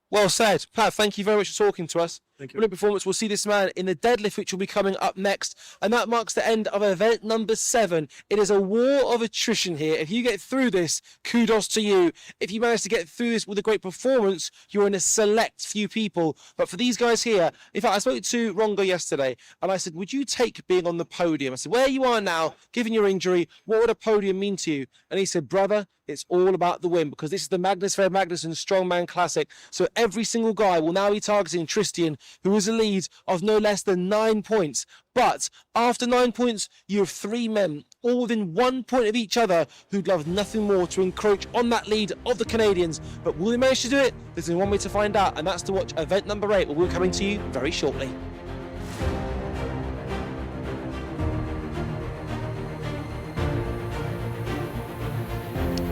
Speaker 2: Well said. Pat, thank you very much for talking to us.
Speaker 5: Thank you.
Speaker 2: Brilliant performance. We'll see this man in the deadlift, which will be coming up next. And that marks the end of event number 7. It is a war of attrition here. If you get through this, kudos to you. If you manage to get through this with a great performance, you're in a select few people. But for these guys here, in fact, I spoke to Rongo yesterday, and I said, would you take being on the podium? I said, where you are now, given your injury, what would a podium mean to you? And he said, brother, it's all about the win, because this is the Magnus Ver Magnússon Strongman Classic. So every single guy will now be targeting Tristan, who is a lead of no less than 9 points. But after 9 points, you have 3 men, all within 1 point of each other, who'd love nothing more to encroach on that lead of the Canadians. But will they manage to do it? There's only one way to find out, and that's to watch event number 8, where we're coming to you very shortly.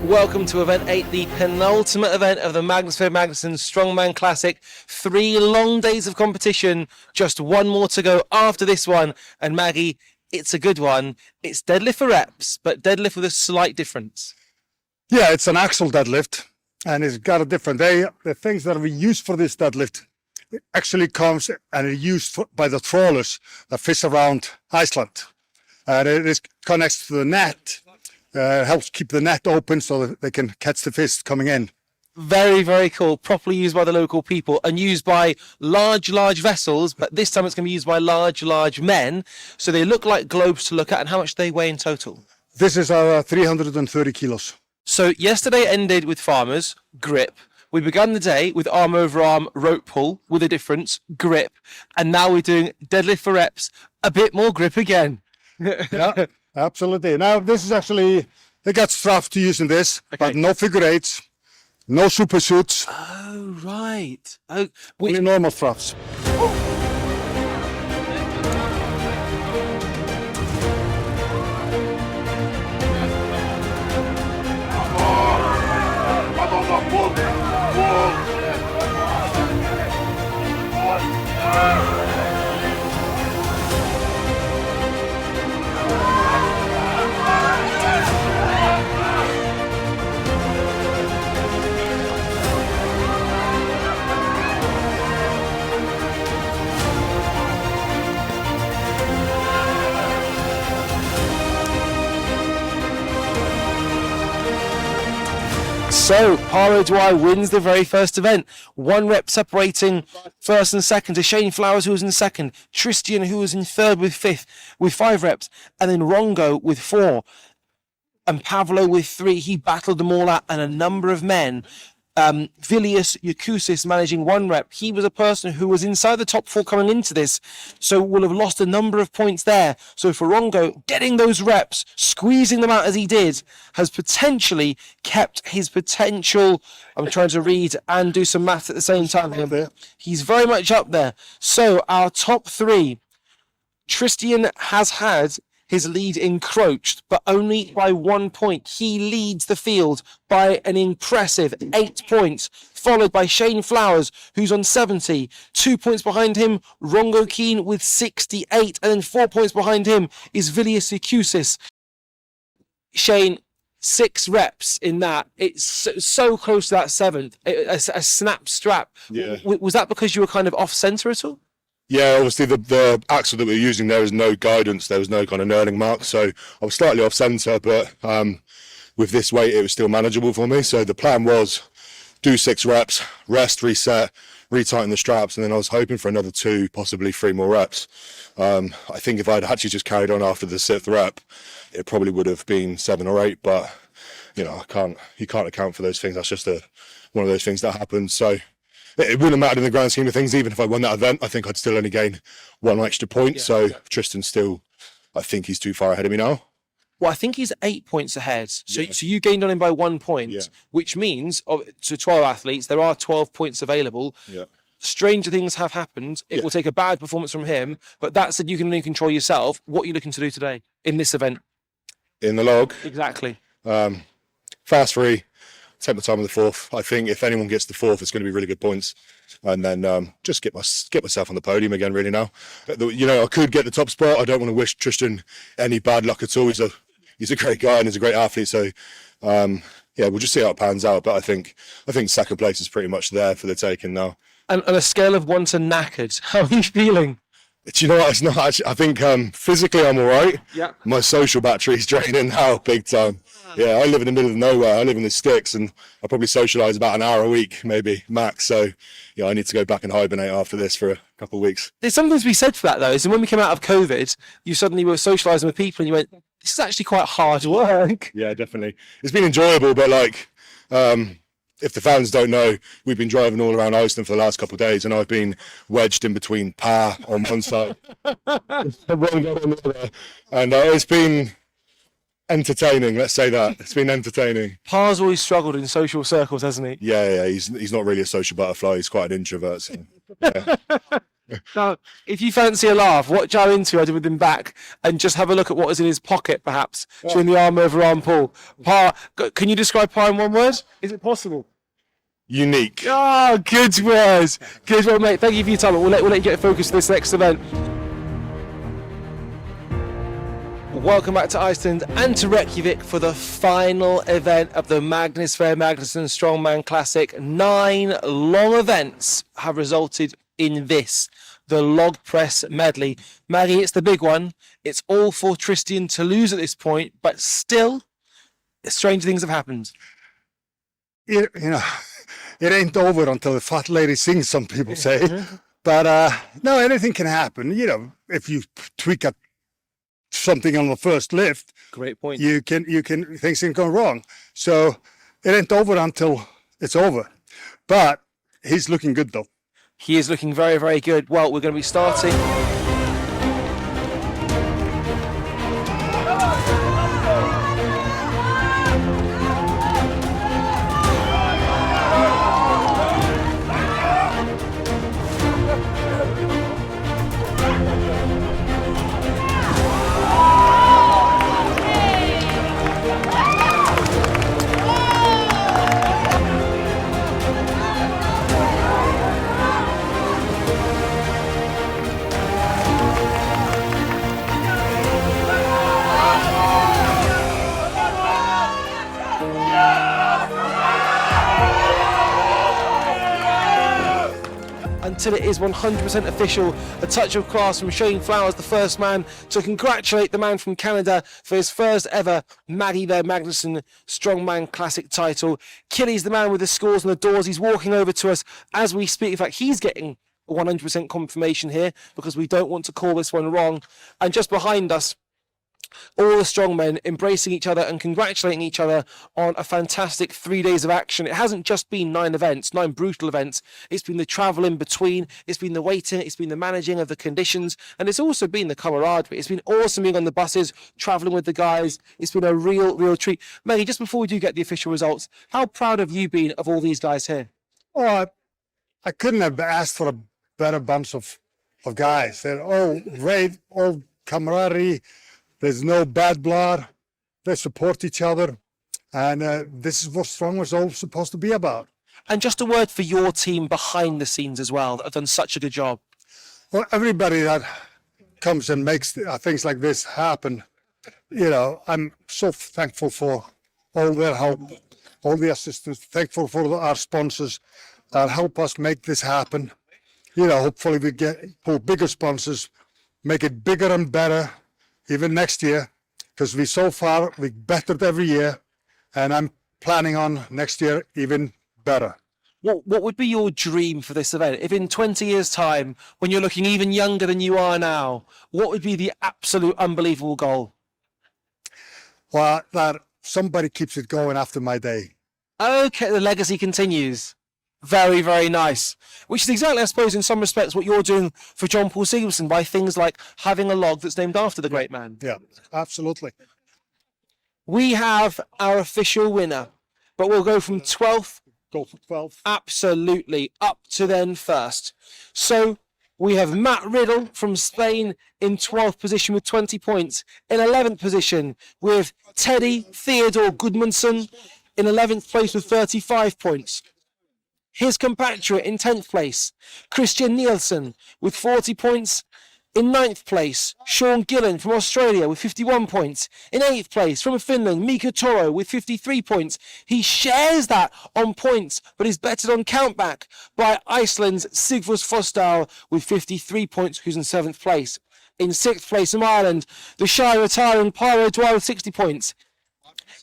Speaker 2: Welcome to event 8, the penultimate event of the Magnus Ver Magnússon Strongman Classic. 3 long days of competition, just 1 more to go after this one. And Maggie, it's a good one. It's deadlift for reps, but deadlift with a slight difference.
Speaker 3: Yeah, it's an axle deadlift, and it's got a different. The things that we use for this deadlift, it actually comes and is used by the trawlers that fish around Iceland. And it connects to the net. Helps keep the net open so that they can catch the fish coming in.
Speaker 2: Very, very cool. Properly used by the local people and used by large vessels, but this time it's going to be used by large men. So they look like globes to look at. And how much do they weigh in total?
Speaker 3: This is 330 kilos.
Speaker 2: So yesterday ended with farmers, grip. We began the day with arm over arm rope pull with a difference, grip. And now we're doing deadlift for reps, a bit more grip again.
Speaker 3: Yeah. Absolutely. Now, this is actually, they got straps to use in this,
Speaker 2: okay,
Speaker 3: but no figure 8s, no super suits.
Speaker 2: Oh, right.
Speaker 3: Only normal straps.
Speaker 2: So, Paro Dwyer wins the very first event. 1 rep separating first and second to Shane Flowers, who was in second, Tristan, who was in third with 5 reps, and then Rongo with 4, and Pavlo with 3. He battled them all out, and a number of men. Vilius Yakusis managing 1 rep. He was a person who was inside the top 4 coming into this, so will have lost a number of points there. So for Rongo, getting those reps, squeezing them out as he did, has potentially kept his potential. I'm trying to read and do some maths at the same time here. He's very much up there. So our top 3, Tristan has had his lead encroached, but only by 1 point. He leads the field by an impressive 8 points, followed by Shane Flowers, who's on 70. 2 points behind him, Rongo Keane with 68, and then 4 points behind him is Vilius Yakusis. Shane, 6 reps in that. It's so close to that 7th, a snap strap.
Speaker 6: Yeah.
Speaker 2: Was that because you were kind of off centre at all?
Speaker 6: Yeah, obviously the axle that we were using, there was no guidance, there was no kind of knurling mark, so I was slightly off centre, but with this weight it was still manageable for me. So the plan was do 6 reps, rest, reset, retighten the straps, and then I was hoping for another 2, possibly 3 more reps. I think if I'd actually just carried on after the 6th rep, it probably would have been 7 or 8, but you know, you can't account for those things. That's just one of those things that happens. So it wouldn't have mattered in the grand scheme of things. Even if I won that event, I think I'd still only gain 1 extra point. Yeah, so Tristan's still, I think he's too far ahead of me now.
Speaker 2: Well, I think he's 8 points ahead. So you gained on him by 1 point, which means to 12 athletes, there are 12 points available.
Speaker 6: Yeah.
Speaker 2: Stranger things have happened. It will take a bad performance from him, but that said, you can only control yourself. What are you looking to do today in this event?
Speaker 6: In the log?
Speaker 2: Exactly.
Speaker 6: Fast 3. Take my time on the 4th. I think if anyone gets the 4th, it's going to be really good points. And then just get myself on the podium again, really now. You know, I could get the top spot. I don't want to wish Tristan any bad luck at all. He's a great guy and he's a great athlete. So, yeah, we'll just see how it pans out. But I think second place is pretty much there for the taking now.
Speaker 2: And on a scale of 1 to knackered, how are you feeling?
Speaker 6: Do you know what? It's not actually, I think physically I'm all right.
Speaker 2: Yeah.
Speaker 6: My social battery's draining now big time. Yeah, I live in the middle of nowhere. I live in the sticks and I probably socialise about an hour a week, maybe, max. So, yeah, I need to go back and hibernate after this for a couple of weeks.
Speaker 2: There's something to be said for that, though. Is when we came out of COVID, you suddenly were socialising with people and you went, this is actually quite hard work.
Speaker 6: Yeah, definitely. It's been enjoyable, but like, if the fans don't know, we've been driving all around Iceland for the last couple of days and I've been wedged in between Pa on one side and Rongo on the other. And it's been entertaining, let's say that. It's been entertaining.
Speaker 2: Pa's always struggled in social circles, hasn't he?
Speaker 6: Yeah, he's not really a social butterfly. He's quite an introvert. So, yeah.
Speaker 2: Now, if you fancy a laugh, watch our interview with him back and just have a look at what was in his pocket, perhaps, during the arm over arm pull. Pa, can you describe Pa in 1 word? Is it possible?
Speaker 6: Unique.
Speaker 2: Oh, good words. Good word, mate. Thank you for your time. We'll let you get focused on this next event. Welcome back to Iceland and to Reykjavík for the final event of the Magnús Ver Magnússon Strongman Classic. 9 long events have resulted in this, the log press medley. Maggie, it's the big one. It's all for Tristan to lose at this point, but still, strange things have happened.
Speaker 3: You know, it ain't over until the fat lady sings, some people say. But no, anything can happen. You know, if you tweak at something on the first lift,
Speaker 2: great point.
Speaker 3: You can things can go wrong. So it ain't over until it's over. But he's looking good though.
Speaker 2: He is looking very, very good. Well, we're going to be starting. till it is 100% official. A touch of class from Shane Flowers, the first man to congratulate the man from Canada for his first ever Magnús Ver Magnússon Strongman Classic title. Killy's the man with the scores on the doors. He's walking over to us as we speak. In fact, he's getting 100% confirmation here because we don't want to call this one wrong. And just behind us, all the strongmen embracing each other and congratulating each other on a fantastic 3 days of action. It hasn't just been 9 events, 9 brutal events. It's been the travel in between, it's been the waiting, it's been the managing of the conditions, and it's also been the camaraderie. It's been awesome being on the buses, traveling with the guys. It's been a real treat. Maggie, just before we do get the official results, how proud have you been of all these guys here?
Speaker 3: Oh, I couldn't have asked for a better bunch of guys. They're all great, all camaraderie. There's no bad blood. They support each other. And this is what Strongman's all supposed to be about.
Speaker 2: And just a word for your team behind the scenes as well, that have done such a good job.
Speaker 3: Well, everybody that comes and makes things like this happen, you know, I'm so thankful for all their help, all the assistance, thankful for our sponsors that help us make this happen. You know, hopefully we get pull bigger sponsors, make it bigger and better, even next year, because we bettered every year, and I'm planning on next year even better.
Speaker 2: What would be your dream for this event? If in 20 years' time, when you're looking even younger than you are now, what would be the absolute unbelievable goal?
Speaker 3: Well, that somebody keeps it going after my day.
Speaker 2: Okay, the legacy continues. Very, very nice. Which is exactly, I suppose, in some respects, what you're doing for John Paul Sigurdsson by things like having a log that's named after the great man.
Speaker 3: Yeah, absolutely.
Speaker 2: We have our official winner, but we'll go from 12th.
Speaker 3: Go for 12th.
Speaker 2: Absolutely, up to then first. So we have Matt Riddle from Spain in 12th position with 20 points. In 11th position with Teddy Theodore Gudmundsson in 11th place with 35 points. His compatriot in 10th place, Christian Nielsen with 40 points. In 9th place, Sean Gillen from Australia with 51 points. In 8th place, from Finland, Mika Toro with 53 points. He shares that on points, but is bettered on countback by Iceland's Sigfús Fosdal with 53 points, who's in 7th place. In 6th place from Ireland, the shy retiring Pyro Dwyer with 60 points.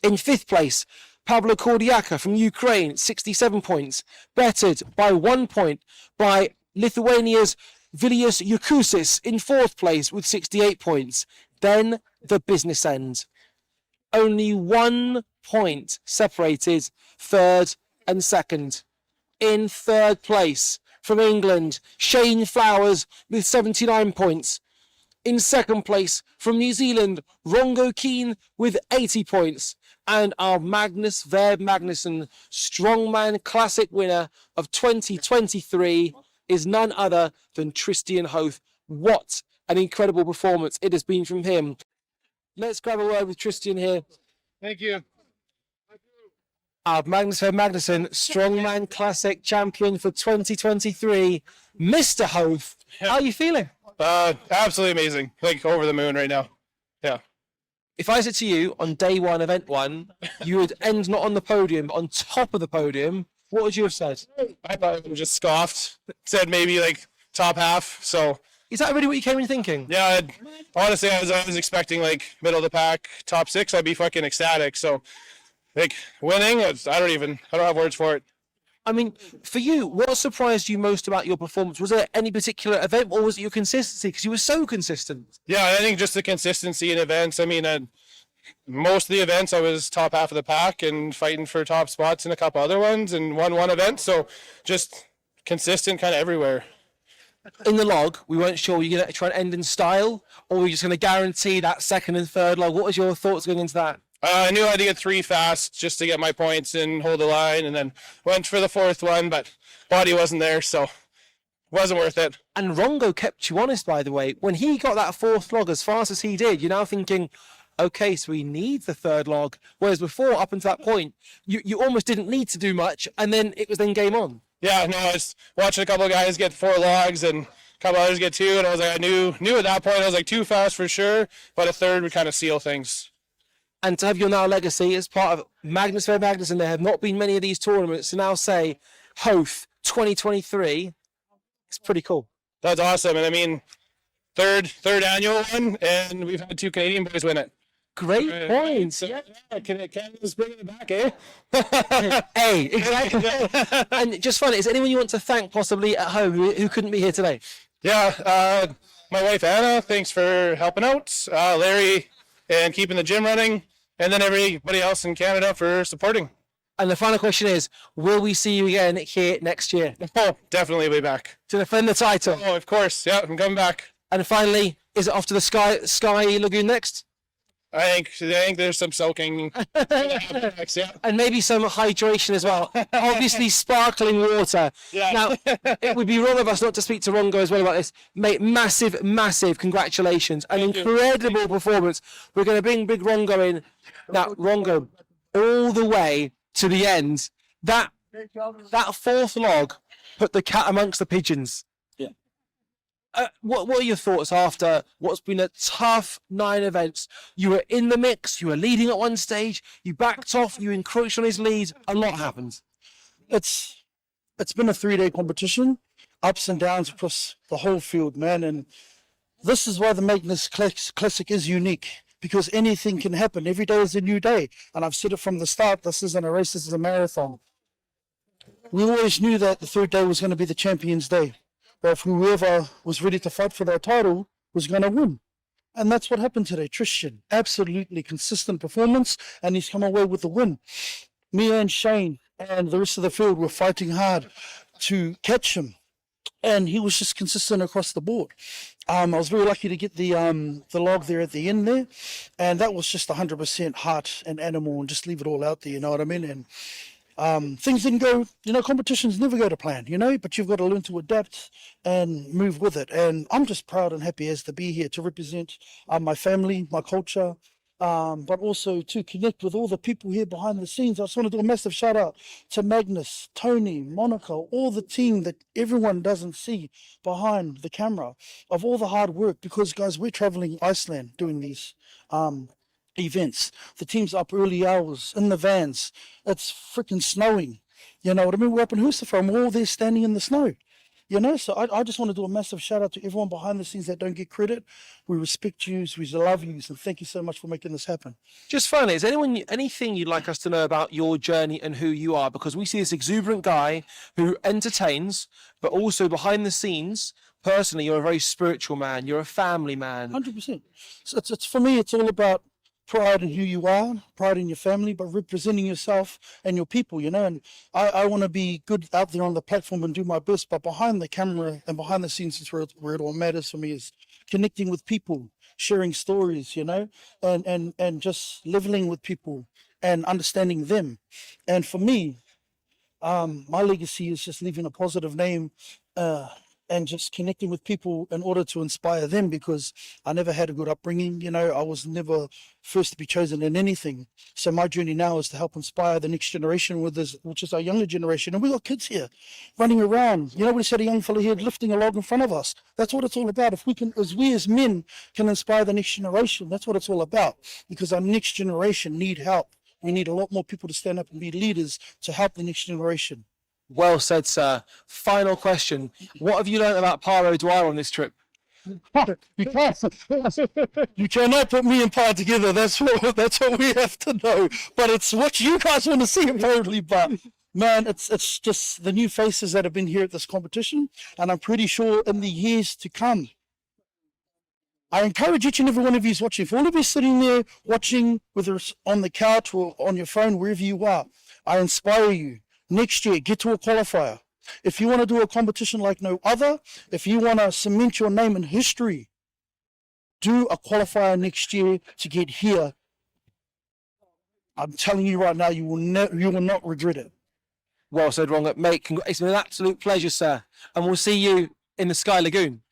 Speaker 2: In 5th place, Pablo Kordiaka from Ukraine, 67 points, bettered by 1 point by Lithuania's Vilius Jakusis in 4th place with 68 points. Then the business end. Only 1 point separated 3rd and 2nd. In 3rd place from England, Shane Flowers with 79 points. In 2nd place from New Zealand, Rongo Keane with 80 points. And our Magnús Ver Magnússon Strongman Classic winner of 2023 is none other than Tristan Hoth. What an incredible performance it has been from him. Let's grab a word with Tristan here.
Speaker 5: Thank you.
Speaker 2: Our Magnús Ver Magnússon Strongman Classic champion for 2023, Mr. Hoth. How are you feeling?
Speaker 9: Absolutely amazing. Like over the moon right now. Yeah.
Speaker 2: If I said to you on day 1, event 1, you would end not on the podium, but on top of the podium, what would you have said?
Speaker 9: I thought it was just scoffed. Said maybe like top half. So
Speaker 2: is that really what you came in thinking?
Speaker 9: yeah, honestly, I was expecting like middle of the pack, top 6. I'd be fucking ecstatic. So like winning, I don't have words for it.
Speaker 2: I mean, for you, what surprised you most about your performance? Was there any particular event, or was it your consistency? Because you were so consistent.
Speaker 9: Yeah, I think just the consistency in events. I mean, most of the events I was top half of the pack and fighting for top spots in a couple other ones and won one event. So just consistent kind of everywhere.
Speaker 2: In the log, we weren't sure, were you going to try and end in style, or were you just going to guarantee that 2nd and 3rd log? What was your thoughts going into that?
Speaker 9: I knew I had to get 3 fast just to get my points and hold the line, and then went for the 4th one, but body wasn't there, so wasn't worth it.
Speaker 2: And Rongo kept you honest, by the way. When he got that 4th log as fast as he did, you're now thinking, okay, so he needs the 3rd log. Whereas before, up until that point, you almost didn't need to do much, and then it was then game on.
Speaker 9: Yeah, no, I was watching a couple of guys get 4 logs and a couple others get 2, and I was like, I knew at that point, I was like 2 fast for sure, but a 3rd would kind of seal things.
Speaker 2: And to have your now legacy as part of Magnús Ver Magnússon, there have not been many of these tournaments, to now say Hoth 2023, It's pretty cool.
Speaker 9: That's awesome. And I mean, third annual one, and we've had 2 Canadian boys win it.
Speaker 2: Great points.
Speaker 9: So, yeah, Canada's bringing it back, eh?
Speaker 2: Hey, exactly. And just finally, is there anyone you want to thank possibly at home who couldn't be here today?
Speaker 9: Yeah, my wife Anna, thanks for helping out. Larry, and keeping the gym running, and then everybody else in Canada for supporting.
Speaker 2: And the final question is, will we see you again here next year
Speaker 9: Oh, definitely be back.
Speaker 2: to defend the title?
Speaker 9: Oh, of course. Yeah, I'm coming back.
Speaker 2: And finally, is it off to the Sky Lagoon next?
Speaker 9: I think there's some soaking. Yeah.
Speaker 2: And maybe some hydration as well. Obviously, sparkling water.
Speaker 9: Yeah.
Speaker 2: Now, it would be wrong of us not to speak to Rongo as well about this. Mate, massive congratulations. An incredible performance. We're going to bring big Rongo in. Now, Rongo, all the way to the end. That fourth log put the cat amongst the pigeons. What are your thoughts after what's been a tough 9 events? You were in the mix, you were leading at one stage, you backed off, you encroached on his lead, a lot happened.
Speaker 7: It's been a 3-day competition, ups and downs across the whole field, man. And this is why the Magnus Classic is unique, because anything can happen. Every day is a new day. And I've said it from the start, this isn't a race, this is a marathon. We always knew that the 3rd day was going to be the champion's day. Of whoever was ready to fight for that title was going to win. And that's what happened today. Tristan, absolutely consistent performance, and he's come away with the win. Me and Shane and the rest of the field were fighting hard to catch him, and he was just consistent across the board. I was very lucky to get the log there at the end there, and that was just 100% heart and animal, and just leave it all out there, you know what I mean? And things didn't go, competitions never go to plan, but you've got to learn to adapt and move with it. And I'm just proud and happy as to be here to represent my family, my culture, but also to connect with all the people here behind the scenes. I just want to do a massive shout out to Magnus, Tony, Monica, all the team that everyone doesn't see behind the camera of all the hard work, because guys, we're traveling Iceland doing these events. The team's up early hours in the vans. It's freaking snowing. You know what I mean? We're up in Husafra and we're all there standing in the snow. So I just want to do a massive shout out to everyone behind the scenes that don't get credit. We respect you, we love you, and thank you so much for making this happen.
Speaker 2: Just finally, is anything you'd like us to know about your journey and who you are? Because we see this exuberant guy who entertains, but also behind the scenes, personally, you're a very spiritual man. You're a family man.
Speaker 7: 100%. So it's for me, it's all about pride in who you are, pride in your family, but representing yourself and your people, and I want to be good out there on the platform and do my best, but behind the camera and behind the scenes is where it all matters for me, is connecting with people, sharing stories, and just leveling with people and understanding them. And for me, my legacy is just leaving a positive name, and just connecting with people in order to inspire them, because I never had a good upbringing. I was never first to be chosen in anything. So my journey now is to help inspire the next generation which is our younger generation. And we got kids here running around. We just had a young fella here lifting a log in front of us. That's what it's all about. If we as men can inspire the next generation, that's what it's all about, because our next generation need help. We need a lot more people to stand up and be leaders to help the next generation.
Speaker 2: Well said, sir. Final question. What have you learned about Paro Dwyer on this trip?
Speaker 7: You cannot put me and Pi together. That's what we have to know. But it's what you guys want to see, apparently. But man, it's just the new faces that have been here at this competition, and I'm pretty sure in the years to come, I encourage each and every one of you watching. For all of you sitting there watching, whether it's on the couch or on your phone, wherever you are, I inspire you. Next year, get to a qualifier. If you want to do a competition like no other, if you want to cement your name in history, do a qualifier next year to get here. I'm telling you right now, you will not regret it.
Speaker 2: Well said, Ron. Mate, it's been an absolute pleasure, sir. And we'll see you in the Sky Lagoon.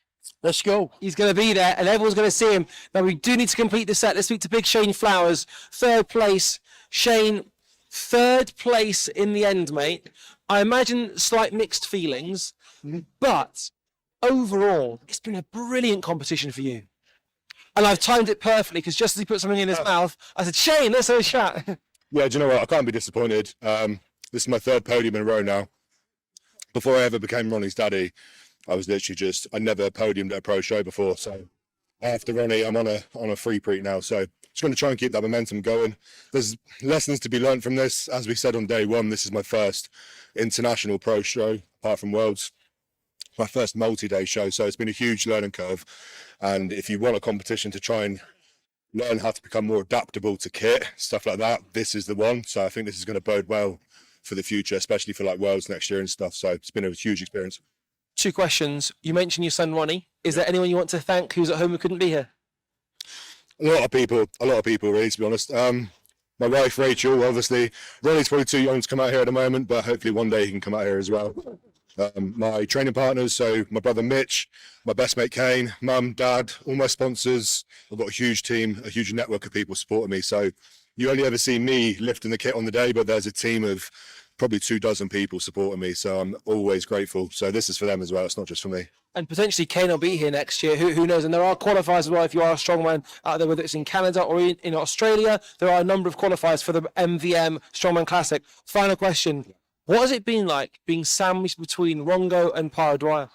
Speaker 7: Let's go.
Speaker 2: He's going to be there and everyone's going to see him. Now, we do need to complete the set. Let's speak to big Shane Flowers. 3rd place. Shane, 3rd place in the end, mate. I imagine slight mixed feelings, but overall, it's been a brilliant competition for you. And I've timed it perfectly, because just as he put something in his mouth, I said, Shane, let's have a chat.
Speaker 6: Yeah, do you know what? I can't be disappointed. This is my 3rd podium in a row now. Before I ever became Ronnie's daddy, I was literally just, I never podiumed at a pro show before. So after Ronnie, I'm on a free preet now. So just going to try and keep that momentum going. There's lessons to be learned from this. As we said on day one, this is my first international pro show, apart from Worlds. My first multi-day show. So it's been a huge learning curve. And if you want a competition to try and learn how to become more adaptable to kit, stuff like that, this is the one. So I think this is going to bode well for the future, especially for like Worlds next year and stuff. So it's been a huge experience.
Speaker 2: 2 questions. You mentioned your son Ronnie. Is there anyone you want to thank who's at home who couldn't be here?
Speaker 6: A lot of people really, to be honest. My wife Rachel, obviously. Ronnie's probably too young to come out here at the moment, but hopefully one day he can come out here as well. My training partners, so my brother Mitch, my best mate Kane, mum, dad, all my sponsors. I've got a huge team, a huge network of people supporting me. So you only ever see me lifting the kit on the day, but there's a team of probably 24 people supporting me. So I'm always grateful. So this is for them as well. It's not just for me.
Speaker 2: And potentially Kane will be here next year. Who knows? And there are qualifiers as well if you are a strongman out there, whether it's in Canada or in Australia. There are a number of qualifiers for the MVM Strongman Classic. Final question. What has it been like being sandwiched between Rongo and Para Dwyer?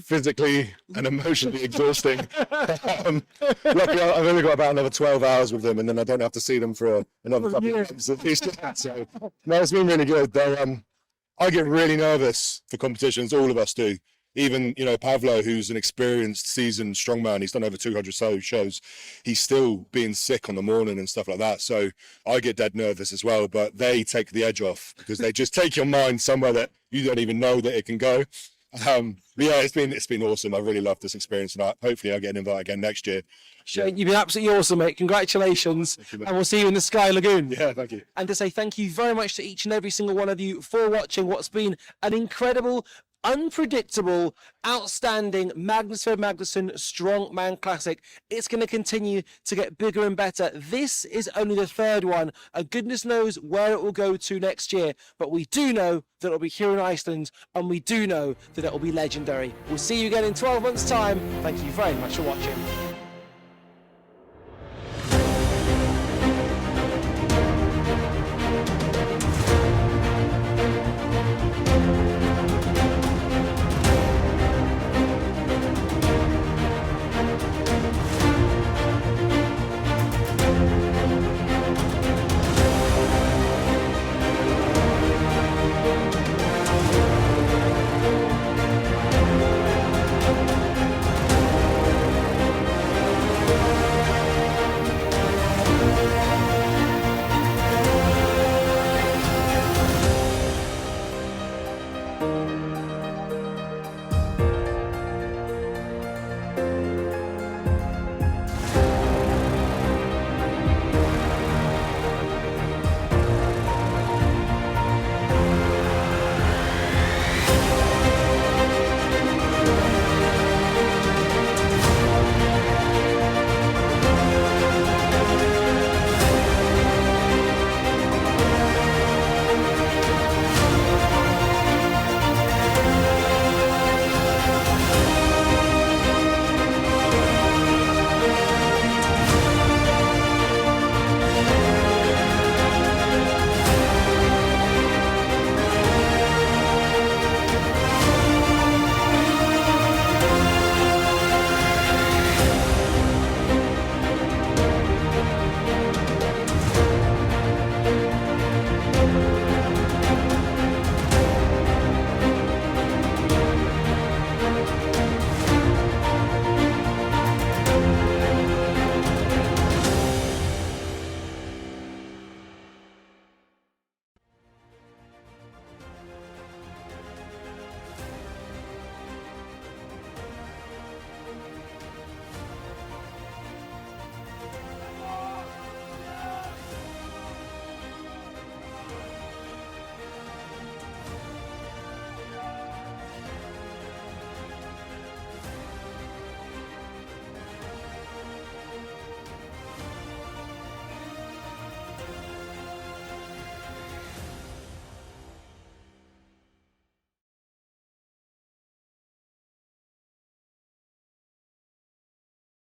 Speaker 6: Physically and emotionally exhausting. Luckily, I've only got about another 12 hours with them, and then I don't have to see them for another couple of months at least. So, no, it's been really good. I get really nervous for competitions. All of us do. Even, Pavlo, who's an experienced, seasoned strongman, he's done over 200 shows. He's still being sick on the morning and stuff like that. So I get dead nervous as well, but they take the edge off because they just take your mind somewhere that you don't even know that it can go. But yeah, it's been awesome. I really loved this experience, and hopefully I'll get an invite again next year.
Speaker 2: Shane, you've been absolutely awesome, mate. Congratulations. And we'll see you in the Sky Lagoon.
Speaker 6: Yeah, thank you.
Speaker 2: And to say thank you very much to each and every single one of you for watching what's been an incredible, unpredictable, outstanding Magnús Ver Magnússon Strongman Classic. It's going to continue to get bigger and better. This is only the 3rd one, and goodness knows where it will go to next year. But we do know that it'll be here in Iceland, and we do know that it will be legendary. We'll see you again in 12 months' time. Thank you very much for watching.